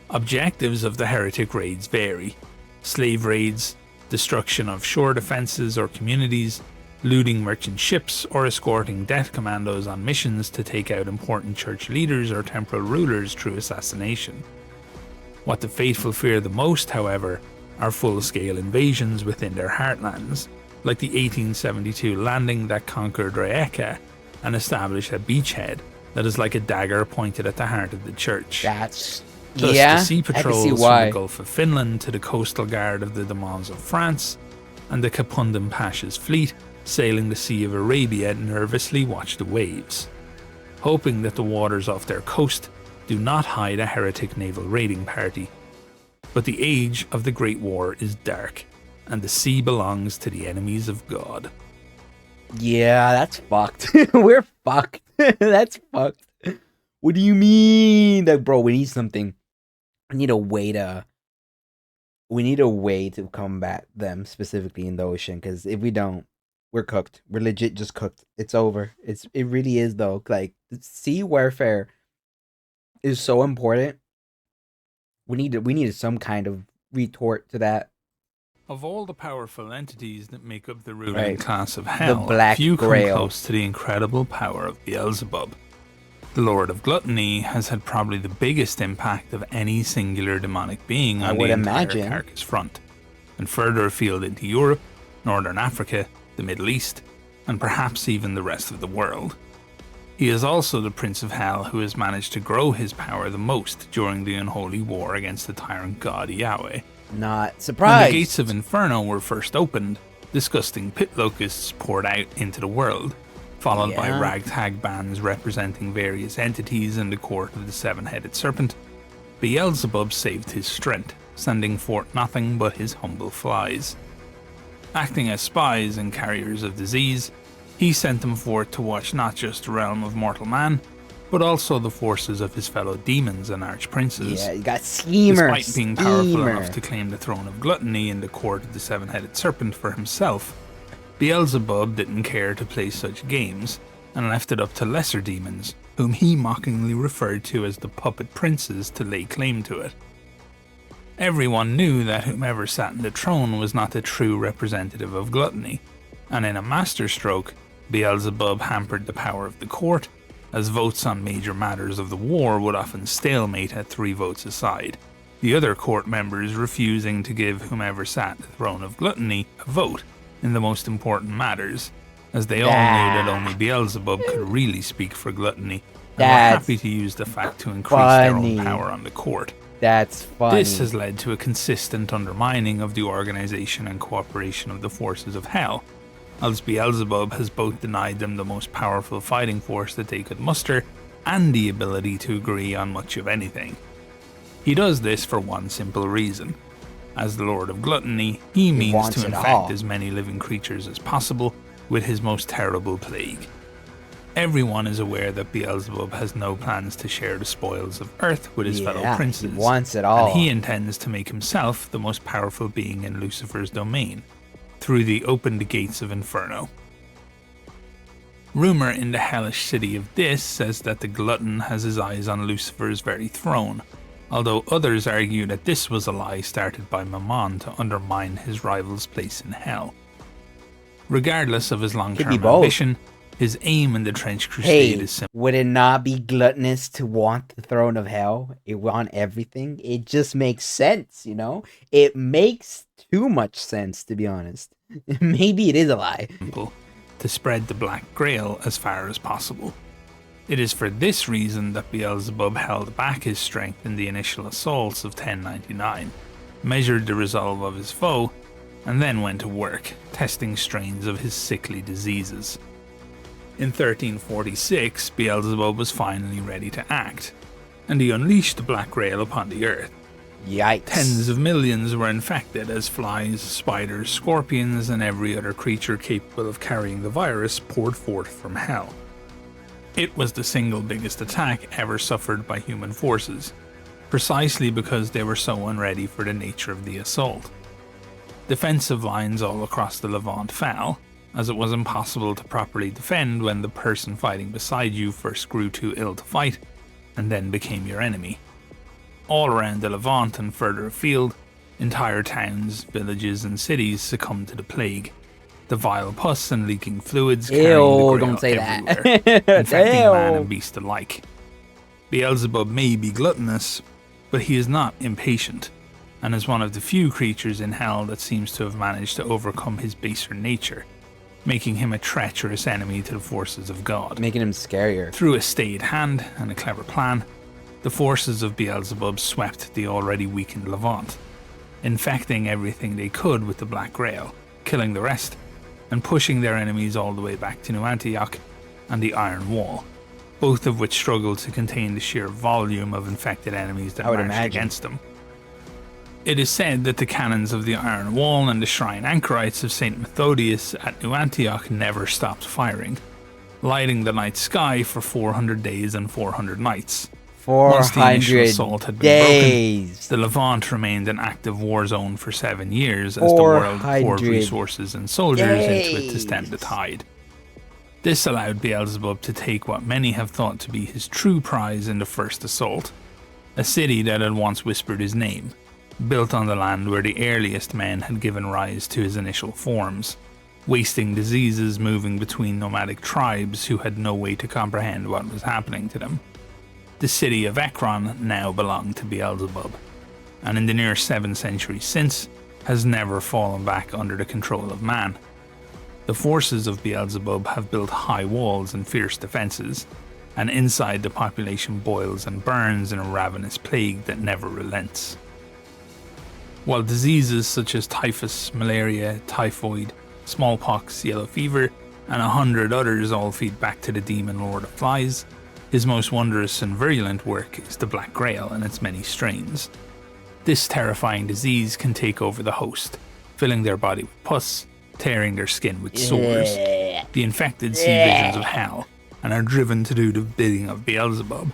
Objectives of the heretic raids vary: slave raids, destruction of shore defenses or communities, looting merchant ships, or escorting death commandos on missions to take out important church leaders or temporal rulers through assassination. What the faithful fear the most, however, are full-scale invasions within their heartlands, like the 1872 landing that conquered Rijeka and established a beachhead that is like a dagger pointed at the heart of the church. Thus, the sea patrols from the Gulf of Finland to the coastal guard of the Demons of France, and the Capundum Pasha's fleet sailing the Sea of Arabia nervously watch the waves, hoping that the waters off their coast do not hide a heretic naval raiding party. But the age of the Great War is dark, and the sea belongs to the enemies of God. Yeah, that's fucked. We're fucked. That's fucked. What do you mean? Like, bro, we need something. We need a way to combat them specifically in the ocean, because if we don't, we're cooked. We're legit just cooked. It's over. It really is though. Like, sea warfare is so important. We needed some kind of retort to that. Of all the powerful entities that make up the ruling class of hell, the Black few Grail come close to the incredible power of Beelzebub. The Lord of Gluttony has had probably the biggest impact of any singular demonic being on the entire Carcass front, and further afield into Europe, Northern Africa, the Middle East, and perhaps even the rest of the world. He is also the Prince of Hell who has managed to grow his power the most during the unholy war against the tyrant god Yahweh. Not surprised. When the gates of Inferno were first opened, disgusting pit locusts poured out into the world, followed by ragtag bands representing various entities in the court of the seven-headed serpent. Beelzebub saved his strength, sending forth nothing but his humble flies. Acting as spies and carriers of disease, he sent them forth to watch not just the realm of mortal man, but also the forces of his fellow demons and archprinces. Yeah, you got schemers. Despite being powerful enough to claim the throne of gluttony in the court of the seven-headed serpent for himself, Beelzebub didn't care to play such games, and left it up to lesser demons, whom he mockingly referred to as the puppet princes, to lay claim to it. Everyone knew that whomever sat in the throne was not the true representative of gluttony, and in a masterstroke, Beelzebub hampered the power of the court, as votes on major matters of the war would often stalemate at 3 votes aside, the other court members refusing to give whomever sat the throne of gluttony a vote in the most important matters, as they all knew that only Beelzebub could really speak for gluttony, and were happy to use the fact to increase their own power on the court. That's funny. This has led to a consistent undermining of the organization and cooperation of the forces of hell, as Beelzebub has both denied them the most powerful fighting force that they could muster, and the ability to agree on much of anything. He does this for one simple reason. As the Lord of Gluttony, he means to infect as many living creatures as possible with his most terrible plague. Everyone is aware that Beelzebub has no plans to share the spoils of Earth with his fellow princes. He wants it all. And he intends to make himself the most powerful being in Lucifer's domain, through the opened gates of Inferno. Rumour in the hellish city of Dis says that the glutton has his eyes on Lucifer's very throne, although others argue that this was a lie started by Mammon to undermine his rival's place in hell. Regardless of his long-term ambition, his aim in the Trench Crusade is simple. Would it not be gluttonous to want the throne of hell? It want everything? It just makes sense, you know? It makes too much sense, to be honest. Maybe it is a lie. To spread the Black Grail as far as possible. It is for this reason that Beelzebub held back his strength in the initial assaults of 1099, measured the resolve of his foe, and then went to work, testing strains of his sickly diseases. In 1346, Beelzebub was finally ready to act, and he unleashed the Black Grail upon the earth. Yikes. Tens of millions were infected as flies, spiders, scorpions, and every other creature capable of carrying the virus poured forth from hell. It was the single biggest attack ever suffered by human forces, precisely because they were so unready for the nature of the assault. Defensive lines all across the Levant fell, as it was impossible to properly defend when the person fighting beside you first grew too ill to fight, and then became your enemy. All around the Levant and further afield, entire towns, villages and cities succumbed to the plague. The vile pus and leaking fluids carrying the don't say everywhere, that. infecting man and beast alike. Beelzebub may be gluttonous, but he is not impatient, and is one of the few creatures in hell that seems to have managed to overcome his baser nature, making him a treacherous enemy to the forces of God. Making him scarier. Through a stayed hand and a clever plan, the forces of Beelzebub swept the already weakened Levant, infecting everything they could with the Black Grail, killing the rest, and pushing their enemies all the way back to New Antioch and the Iron Wall, both of which struggled to contain the sheer volume of infected enemies that marched against them. It is said that the cannons of the Iron Wall and the shrine anchorites of St. Methodius at New Antioch never stopped firing, lighting the night sky for 400 days and 400 nights. 400 Once the initial assault had been days. broken, the Levant remained an active war zone for 7 years as the world poured resources and soldiers into it to stem the tide. This allowed Beelzebub to take what many have thought to be his true prize in the first assault, a city that had once whispered his name, built on the land where the earliest men had given rise to his initial forms, wasting diseases moving between nomadic tribes who had no way to comprehend what was happening to them. The city of Ekron now belonged to Beelzebub, and in the near 7 centuries since, has never fallen back under the control of man. The forces of Beelzebub have built high walls and fierce defences, and inside the population boils and burns in a ravenous plague that never relents. While diseases such as typhus, malaria, typhoid, smallpox, yellow fever, and 100 others all feed back to the demon lord of flies, his most wondrous and virulent work is the Black Grail and its many strains. This terrifying disease can take over the host, filling their body with pus, tearing their skin with sores. The infected see visions of hell, and are driven to do the bidding of Beelzebub.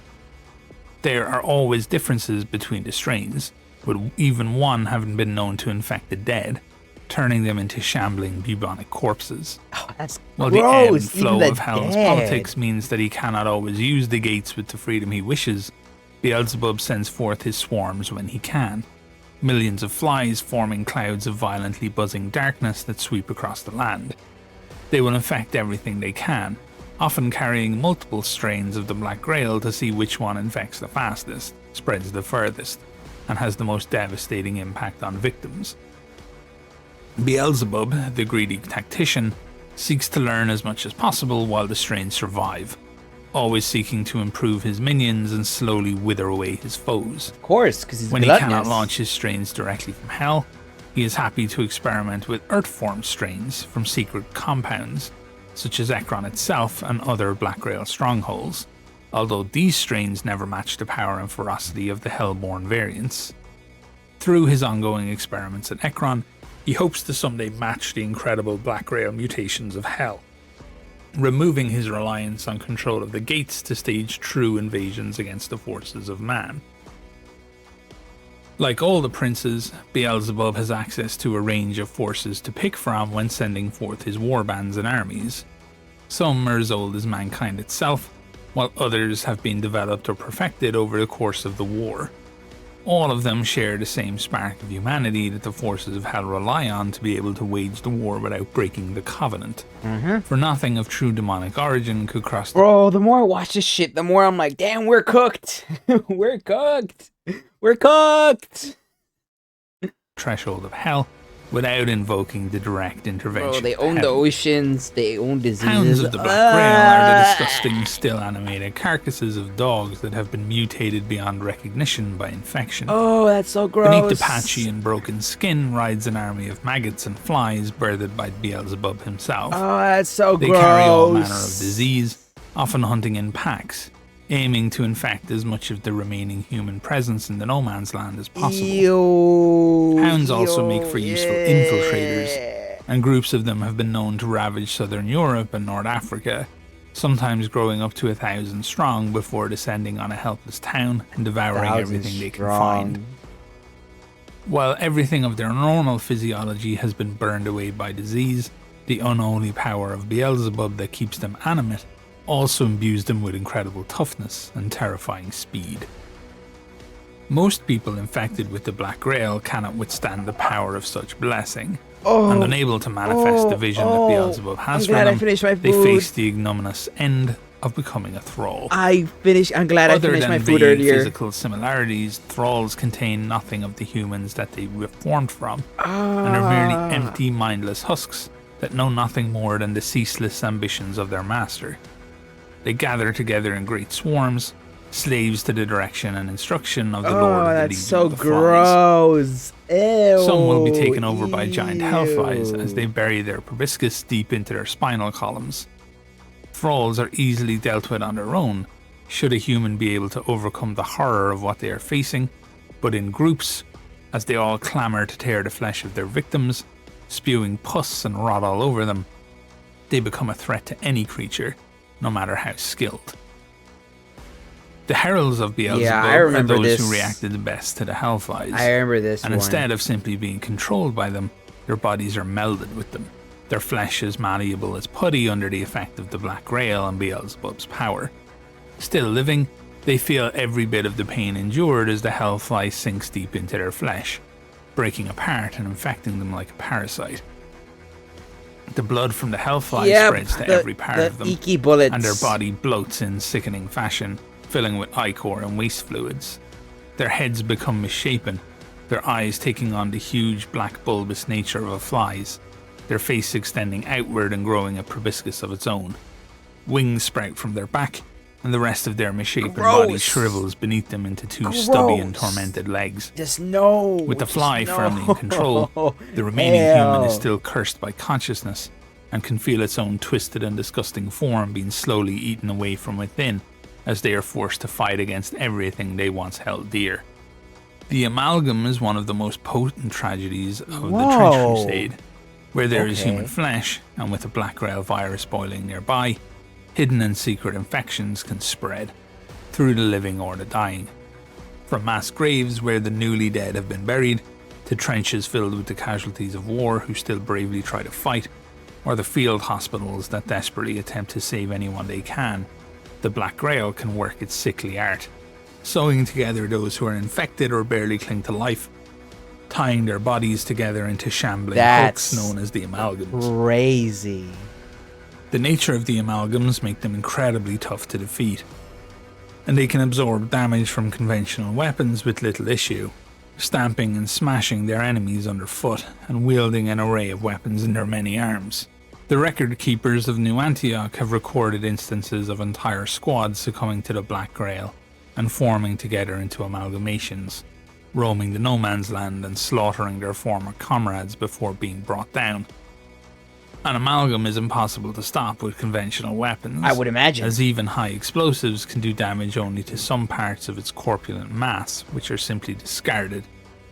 There are always differences between the strains, with even one having been known to infect the dead, turning them into shambling bubonic corpses. Oh, that's While gross. the ebb and flow Even of hell's dead. politics means that he cannot always use the gates with the freedom he wishes, Beelzebub sends forth his swarms when he can. Millions of flies forming clouds of violently buzzing darkness that sweep across the land. They will infect everything they can, often carrying multiple strains of the Black Grail to see which one infects the fastest, spreads the furthest, and has the most devastating impact on victims. Beelzebub, the greedy tactician, seeks to learn as much as possible while the strains survive, always seeking to improve his minions and slowly wither away his foes. Of course, because he's When gluttonous. he cannot launch his strains directly from hell, he is happy to experiment with earth-formed strains from secret compounds, such as Ekron itself and other Black Grail strongholds, although these strains never match the power and ferocity of the Hellborn variants. Through his ongoing experiments at Ekron, he hopes to someday match the incredible Black Grail mutations of Hell. removing his reliance on control of the gates to stage true invasions against the forces of man. Like all the princes, Beelzebub has access to a range of forces to pick from when sending forth his warbands and armies. Some are as old as mankind itself, while others have been developed or perfected over the course of the war. All of them share the same spark of humanity that the forces of hell rely on to be able to wage the war without breaking the covenant. For nothing of true demonic origin could cross the— Bro, the more I watch this shit, the more I'm like, damn, we're cooked. We're cooked. We're cooked. threshold of hell without invoking the direct intervention. Bro, they own the oceans, they own diseases. Hounds of the Black Grail are the disgusting, still animated carcasses of dogs that have been mutated beyond recognition by infection. Oh, that's so gross. Beneath the patchy and broken skin rides an army of maggots and flies birthed by Beelzebub himself. Oh, that's so they gross. They carry all manner of disease, often hunting in packs, aiming to infect as much of the remaining human presence in the no man's land as possible. Hounds also make for useful infiltrators, and groups of them have been known to ravage southern Europe and North Africa, sometimes growing up to 1,000 strong before descending on a helpless town and devouring everything they can find. While everything of their normal physiology has been burned away by disease, the unholy power of Beelzebub that keeps them animate also imbues them with incredible toughness and terrifying speed. Most people infected with the Black Grail cannot withstand the power of such blessing, and unable to manifest the vision that Beelzebub has for them, they face the ignominious end of becoming a thrall. I'm glad I finished my food earlier. Other than the physical similarities, thralls contain nothing of the humans that they were formed from, and are merely empty, mindless husks that know nothing more than the ceaseless ambitions of their master. They gather together in great swarms, slaves to the direction and instruction of the Lord of the Legion so of the gross. Flies. Some will be taken over by giant hellflies as they bury their proboscis deep into their spinal columns. Thralls are easily dealt with on their own, should a human be able to overcome the horror of what they are facing, but in groups, as they all clamour to tear the flesh of their victims, spewing pus and rot all over them, they become a threat to any creature, no matter how skilled. The heralds of Beelzebub are those who reacted the best to the hellflies. I remember this And instead of simply being controlled by them, their bodies are melded with them. Their flesh is malleable as putty under the effect of the Black Grail and Beelzebub's power. Still living, they feel every bit of the pain endured as the hellfly sinks deep into their flesh, breaking apart and infecting them like a parasite. The blood from the hellfly spreads to every part of them, and their body bloats in sickening fashion, filling with ichor and waste fluids. Their heads become misshapen, their eyes taking on the huge black bulbous nature of a fly's, their face extending outward and growing a proboscis of its own. Wings sprout from their back, and the rest of their misshapen body shrivels beneath them into two stubby and tormented legs. With the fly firmly in control, the remaining human is still cursed by consciousness, and can feel its own twisted and disgusting form being slowly eaten away from within, as they are forced to fight against everything they once held dear. The amalgam is one of the most potent tragedies of the Trench Crusade, where there is human flesh, and with a Black Grail virus boiling nearby, hidden and secret infections can spread, through the living or the dying. From mass graves where the newly dead have been buried, to trenches filled with the casualties of war who still bravely try to fight, or the field hospitals that desperately attempt to save anyone they can, the Black Grail can work its sickly art, sewing together those who are infected or barely cling to life, tying their bodies together into shambling hulks known as the amalgams. Crazy. The nature of the amalgams make them incredibly tough to defeat, and they can absorb damage from conventional weapons with little issue, stamping and smashing their enemies underfoot and wielding an array of weapons in their many arms. The record keepers of New Antioch have recorded instances of entire squads succumbing to the Black Grail and forming together into amalgamations, roaming the no man's land and slaughtering their former comrades before being brought down. An amalgam is impossible to stop with conventional weapons, I would imagine, as even high explosives can do damage only to some parts of its corpulent mass, which are simply discarded,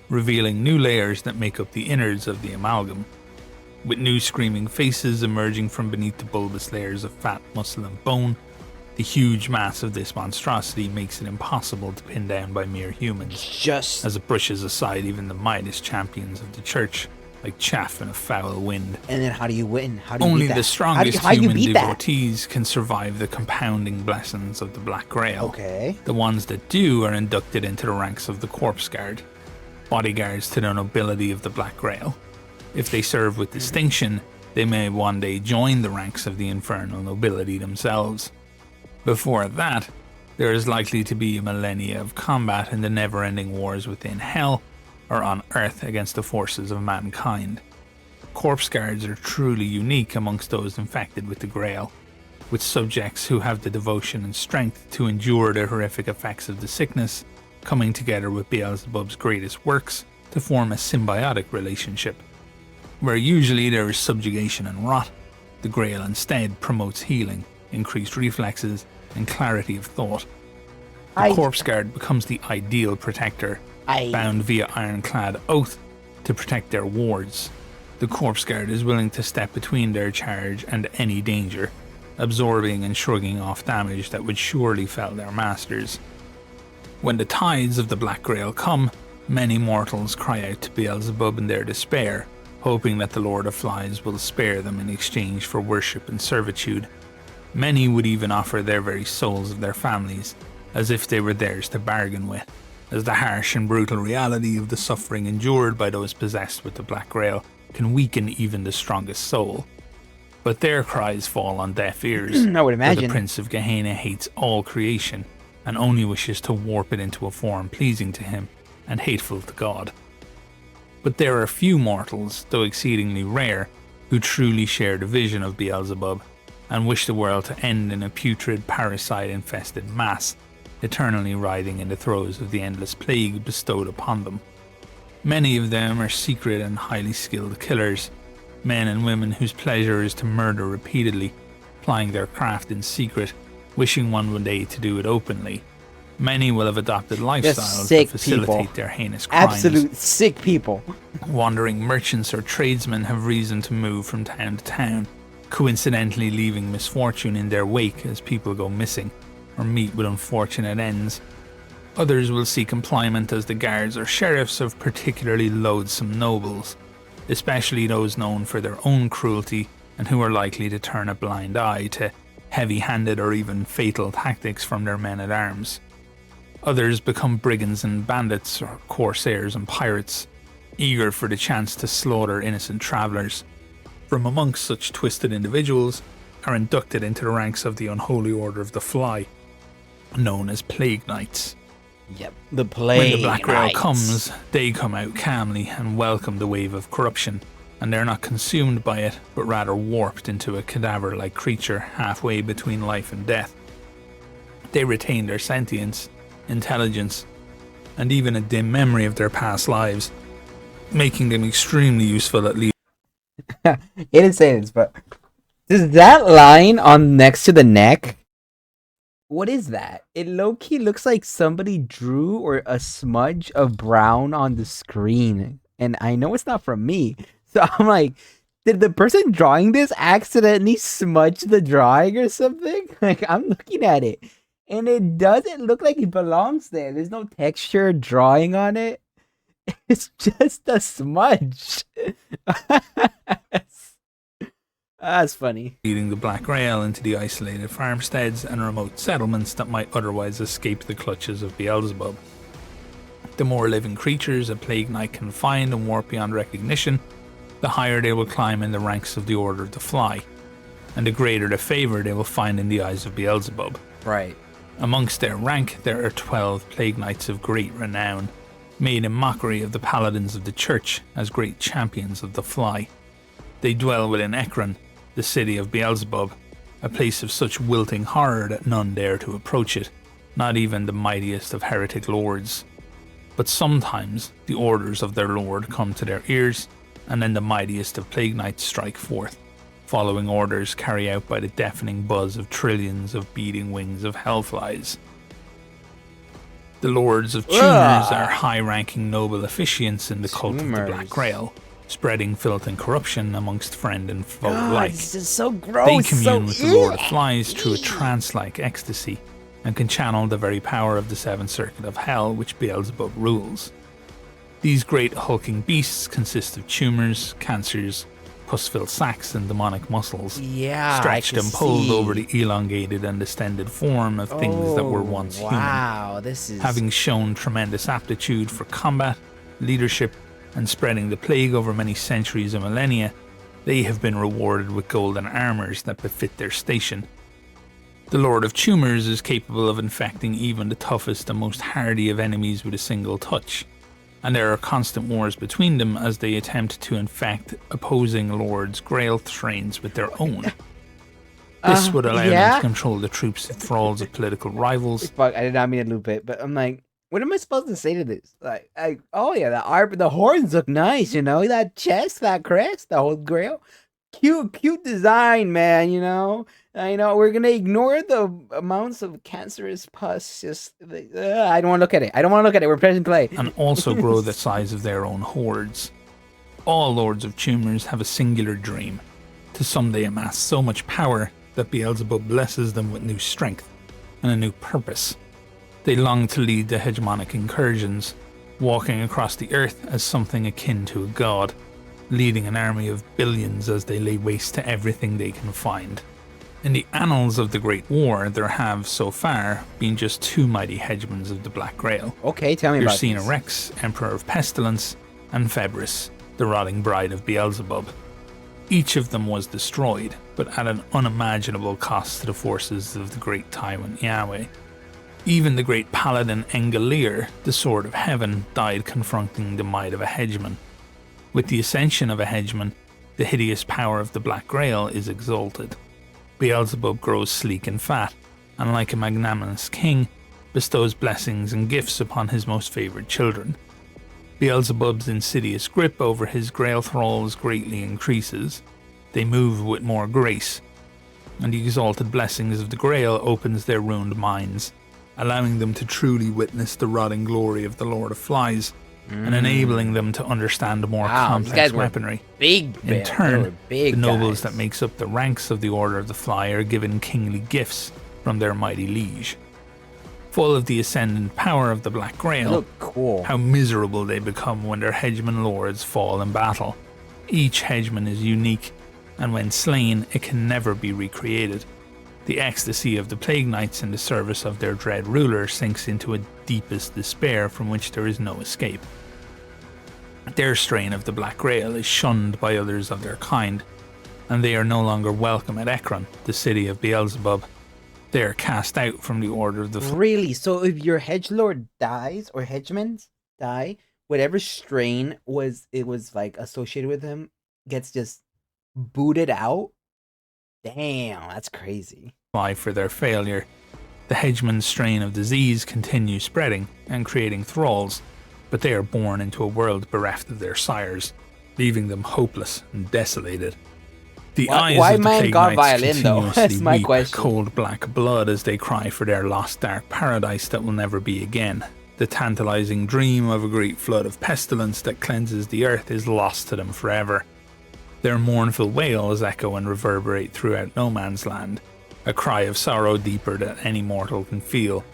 revealing new layers that make up the innards of the amalgam. With new screaming faces emerging from beneath the bulbous layers of fat, muscle and bone, the huge mass of this monstrosity makes it impossible to pin down by mere humans, as it brushes aside even the mightiest champions of the church, like chaff in a foul wind. And then how do you win? How do you Only beat that? the strongest how do you human beat that? devotees can survive the compounding blessings of the Black Grail. Okay. The ones that do are inducted into the ranks of the Corpse Guard, bodyguards to the nobility of the Black Grail. If they serve with distinction, they may one day join the ranks of the infernal nobility themselves. Before that, there is likely to be a millennia of combat in the never-ending wars within Hell or on Earth against the forces of mankind. Corpse Guards are truly unique amongst those infected with the Grail, with subjects who have the devotion and strength to endure the horrific effects of the sickness, coming together with Beelzebub's greatest works to form a symbiotic relationship. Where usually there is subjugation and rot, the Grail instead promotes healing, increased reflexes, and clarity of thought. The Corpse Guard becomes the ideal protector, bound via ironclad oath to protect their wards. The Corpse Guard is willing to step between their charge and any danger, absorbing and shrugging off damage that would surely fell their masters. When the tides of the Black Grail come, many mortals cry out to Beelzebub in their despair, hoping that the Lord of Flies will spare them in exchange for worship and servitude. Many would even offer their very souls of their families, as if they were theirs to bargain with, as the harsh and brutal reality of the suffering endured by those possessed with the Black Grail can weaken even the strongest soul. But their cries fall on deaf ears. I would imagine. For the Prince of Gehenna hates all creation, and only wishes to warp it into a form pleasing to him, and hateful to God. But there are few mortals, though exceedingly rare, who truly share the vision of Beelzebub, and wish the world to end in a putrid parasite-infested mass, eternally writhing in the throes of the endless plague bestowed upon them. Many of them are secret and highly skilled killers, men and women whose pleasure is to murder repeatedly, plying their craft in secret, wishing one day to do it openly. Many will have adopted lifestyles that facilitate their heinous crimes. Absolute sick people. Wandering merchants or tradesmen have reason to move from town to town, coincidentally leaving misfortune in their wake as people go missing or meet with unfortunate ends. Others will seek employment as the guards or sheriffs of particularly loathsome nobles, especially those known for their own cruelty and who are likely to turn a blind eye to heavy-handed or even fatal tactics from their men-at-arms. Others become brigands and bandits or corsairs and pirates, eager for the chance to slaughter innocent travellers. From amongst such twisted individuals are inducted into the ranks of the unholy order of the Fly, known as Plague Knights. Yep, the Plague When the Black Grail Knights comes, they come out calmly and welcome the wave of corruption, and they're not consumed by it, but rather warped into a cadaver-like creature halfway between life and death. They retain their sentience, intelligence, and even a dim memory of their past lives, making them extremely useful at least. He didn't say this, but does that line on next to the neck? What is that? It low-key looks like somebody drew or a smudge of brown on the screen. And I know it's not from me. So I'm like, did the person drawing this accidentally smudge the drawing or something? Like, I'm looking at it, and it doesn't look like it belongs there. There's no texture drawing on it. It's just a smudge. That's funny. Leading the Black Grail into the isolated farmsteads and remote settlements that might otherwise escape the clutches of Beelzebub. The more living creatures a Plague Knight can find and warp beyond recognition, the higher they will climb in the ranks of the Order of the Fly, and the greater the favour they will find in the eyes of Beelzebub. Right. Amongst their rank, there are 12 Plague Knights of great renown, made in mockery of the paladins of the church as great champions of the Fly. They dwell within Ekron, the city of Beelzebub, a place of such wilting horror that none dare to approach it, not even the mightiest of heretic lords. But sometimes the orders of their lord come to their ears, and then the mightiest of Plague Knights strike forth, following orders carried out by the deafening buzz of trillions of beating wings of hellflies. The Lords of Tuners are high-ranking noble officiants in the cult of the Black Grail, spreading filth and corruption amongst friend and foe God, alike. this is so gross. They commune with the Lord of ew. Flies through a trance-like ecstasy and can channel the very power of the Seventh Circuit of Hell which Beelzebub rules. These great hulking beasts consist of tumours, cancers, pus-filled sacs and demonic muscles, Yeah, stretched I can and pulled see. over the elongated and distended form of things that were once human. Wow, this is... Having shown tremendous aptitude for combat, leadership, and spreading the plague over many centuries and millennia, they have been rewarded with golden armours that befit their station. The Lord of Tumours is capable of infecting even the toughest and most hardy of enemies with a single touch, and there are constant wars between them as they attempt to infect opposing lords' Grail strains with their own. This would allow them to control the troops of thralls of political rivals. Fuck, I did not mean to loop it, but I'm like, what am I supposed to say to this? Like oh yeah, the horns look nice, you know, that chest, that crest, the whole Grail. Cute design, man, you know. I know we're gonna ignore the amounts of cancerous pus. Just I don't want to look at it. We're pressing play. And also grow the size of their own hordes. All Lords of Tumours have a singular dream. To some they amass so much power that Beelzebub blesses them with new strength and a new purpose. They long to lead the hegemonic incursions, walking across the earth as something akin to a god, leading an army of billions as they lay waste to everything they can find. In the annals of the Great War, there have, so far, been just two mighty hegemons of the Black Grail. Okay, tell me about Yersinia this. Rex, Emperor of Pestilence, and Febris, the rotting bride of Beelzebub. Each of them was destroyed, but at an unimaginable cost to the forces of the great tyrant Yahweh. Even the great paladin Engalir, the Sword of Heaven, died confronting the might of a hegemon. With the ascension of a hegemon, the hideous power of the Black Grail is exalted. Beelzebub grows sleek and fat, and like a magnanimous king, bestows blessings and gifts upon his most favoured children. Beelzebub's insidious grip over his Grail thralls greatly increases. They move with more grace, and the exalted blessings of the Grail opens their ruined minds, allowing them to truly witness the rotting glory of the Lord of Flies, and enabling them to understand more complex weaponry. In turn, the nobles that makes up the ranks of the Order of the Fly are given kingly gifts from their mighty liege. Full of the ascendant power of the Black Grail, how miserable they become when their hegemon lords fall in battle. Each hegemon is unique, and when slain, it can never be recreated. The ecstasy of the Plague Knights in the service of their dread ruler sinks into a deepest despair from which there is no escape. Their strain of the Black Grail is shunned by others of their kind, and they are no longer welcome at Ekron, the city of Beelzebub. They are cast out from the Order of the Really? So if your hedgelord dies, or hegemons die, whatever strain was like associated with him gets just booted out? Damn, that's crazy. For their failure. The hegemon's strain of disease continues spreading and creating thralls, but they are born into a world bereft of their sires, leaving them hopeless and desolated. The eyes of the Plague Knights continuously weep cold black blood as they cry for their lost dark paradise that will never be again. The tantalizing dream of a great flood of pestilence that cleanses the earth is lost to them forever. Their mournful wails echo and reverberate throughout no man's land, a cry of sorrow deeper than any mortal can feel,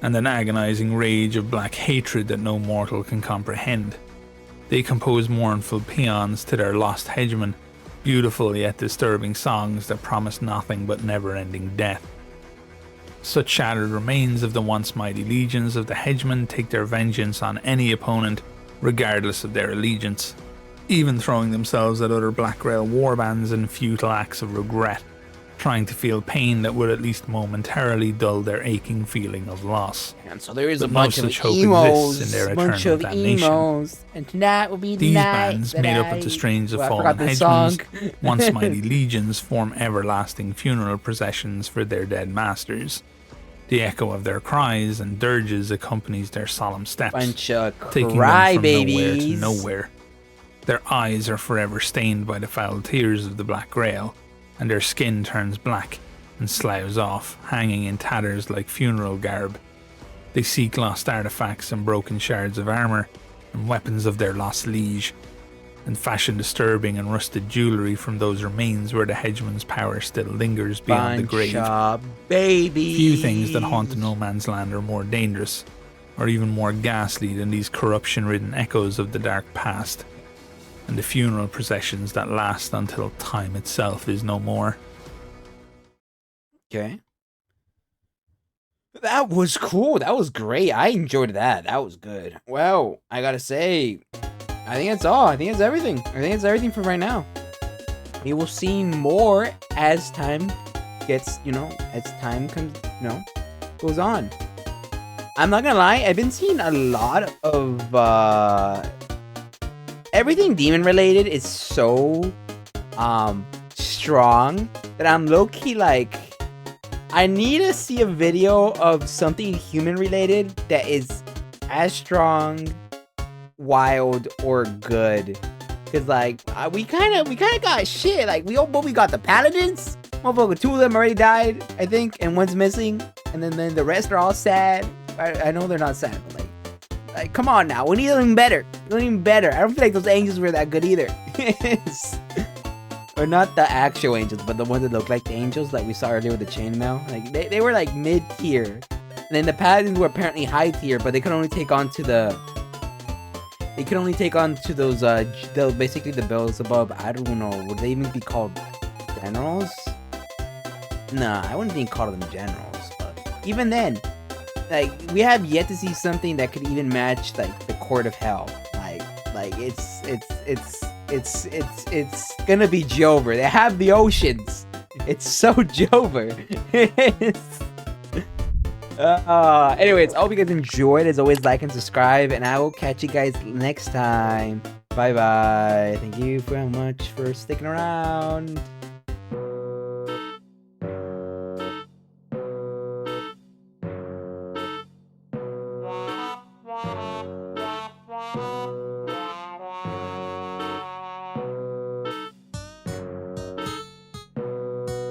and an agonizing rage of black hatred that no mortal can comprehend. They compose mournful paeans to their lost hegemon, beautiful yet disturbing songs that promise nothing but never-ending death. Such shattered remains of the once mighty legions of the hegemon take their vengeance on any opponent, regardless of their allegiance, even throwing themselves at other Black Grail warbands in futile acts of regret, trying to feel pain that would at least momentarily dull their aching feeling of loss. And so there is but a bunch of emos, and tonight will be the These night bands, made up of the strains of fallen hegemons, once mighty legions, form everlasting funeral processions for their dead masters. The echo of their cries and dirges accompanies their solemn steps, taking them from nowhere to nowhere. Their eyes are forever stained by the foul tears of the Black Grail, and their skin turns black and sloughs off, hanging in tatters like funeral garb. They seek lost artifacts and broken shards of armour and weapons of their lost liege. and fashion disturbing and rusted jewellery from those remains where the hegemon's power still lingers beyond the grave. Baby. Few things that haunt the no man's land are more dangerous, or even more ghastly than these corruption-ridden echoes of the dark past, and the funeral processions that last until time itself is no more. Okay. That was cool. That was great. I enjoyed that. That was good. Well, I gotta say, I think that's all. I think it's everything. I think it's everything for right now. We will see more as time gets, as time comes, goes on. I'm not gonna lie, I've been seeing a lot of everything demon related is so strong that I'm low-key like, I need to see a video of something human related that is as strong, wild, or good. Cause like we kind of got shit. Like we got the paladins. Motherfucker, 2 of them already died, I think, and one's missing. And then the rest are all sad. I know they're not sad, but like come on now, we need something better. Something better. I don't feel like those angels were that good either. Or not the actual angels, but the ones that look like the angels, like we saw earlier with the chainmail. Like they were like mid tier, and then the paladins were apparently high tier, but they could only take on to the. They could only take on to those basically the Beelzebub. I don't know. Would they even be called generals? Nah, I wouldn't even call them generals. But even then, like we have yet to see something that could even match like the Court of Hell. Like it's gonna be Jover. They have the oceans. It's so Jover. Anyways, I hope you guys enjoyed. As always, like and subscribe, and I will catch you guys next time. Bye bye. Thank you very much for sticking around.